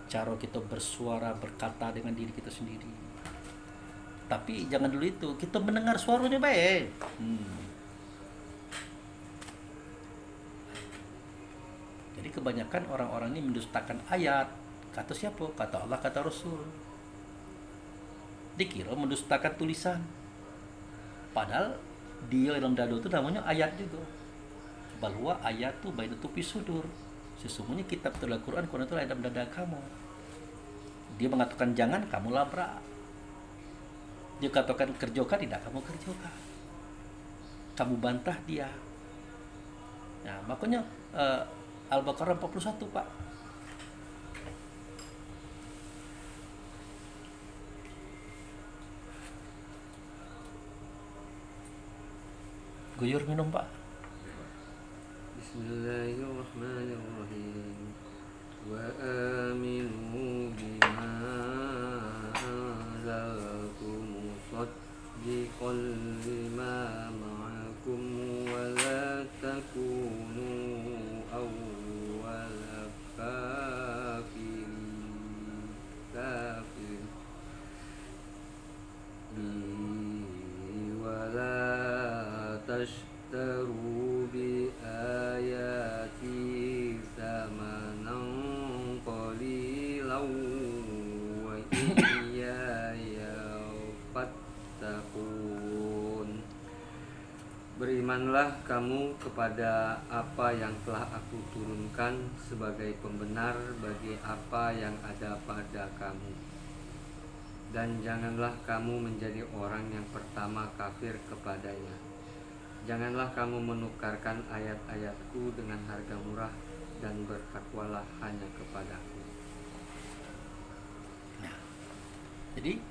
Cara kita bersuara, berkata dengan diri kita sendiri. Tapi jangan dulu itu, kita mendengar suaranya baik. Jadi kebanyakan orang-orang ini mendustakan ayat. Kata siapa? Kata Allah, kata Rasul. Dikira mendustakan tulisan. Padahal dia dalam dada itu namanya ayat juga. Bahwa ayat itu baina tupi sudur. Sesungguhnya kitab Al Quran itu ada dalam dada kamu. Dia mengatakan jangan, kamu labrak. Dia katakan kerjakan, tidak kamu kerjakan. Kamu bantah dia. Nah, makanya Al-Baqarah 41, Pak. Guyur minum, Pak. Bismillahirrahmanirrahim. Wa aminu bima anzaltu musaddiqan lima ma'akum wa la takunu awwala kafir bi wa la tashtaru bi ayati berimanlah kamu kepada apa yang telah aku turunkan sebagai pembenar bagi apa yang ada pada kamu. Dan janganlah kamu menjadi orang yang pertama kafir kepadanya. Janganlah kamu menukarkan ayat-ayatku dengan harga murah, dan bertakwalah hanya kepadaku. Nah, jadi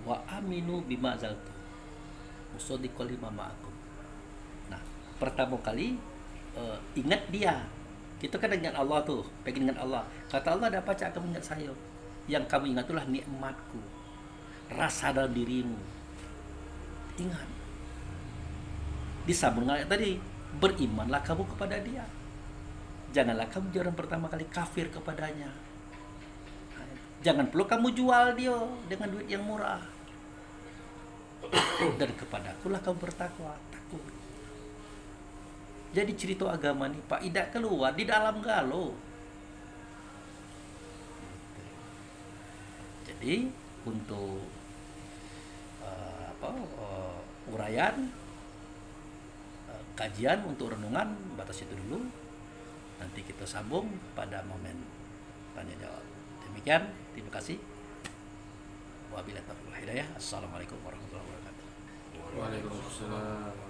wa aminu bima zaltu musaddiqal lima ma'akum. Nah, pertama kali ingat dia. Kita kan ingat Allah tuh, pengen ingat Allah. Kata Allah, ada apa cak kamu ingat saya? Yang kamu ingat itulah nikmatku, rasa dalam dirimu. Ingat. Disambung ayat tadi, berimanlah kamu kepada dia. Janganlah kamu jadi orang pertama kali kafir kepadanya. Jangan perlu kamu jual dia dengan duit yang murah. Dan kepadaku lah kamu bertakwa, takut. Jadi cerita agama nih Pak, tidak keluar di dalam galau. Jadi untuk uraian kajian untuk renungan batas itu dulu. Nanti kita sambung pada momen tanya jawab. Demikian, terima kasih. Wabillahi taufiq wal hidayah. Assalamualaikum warahmatullahi wabarakatuh. Waalaikumsalam.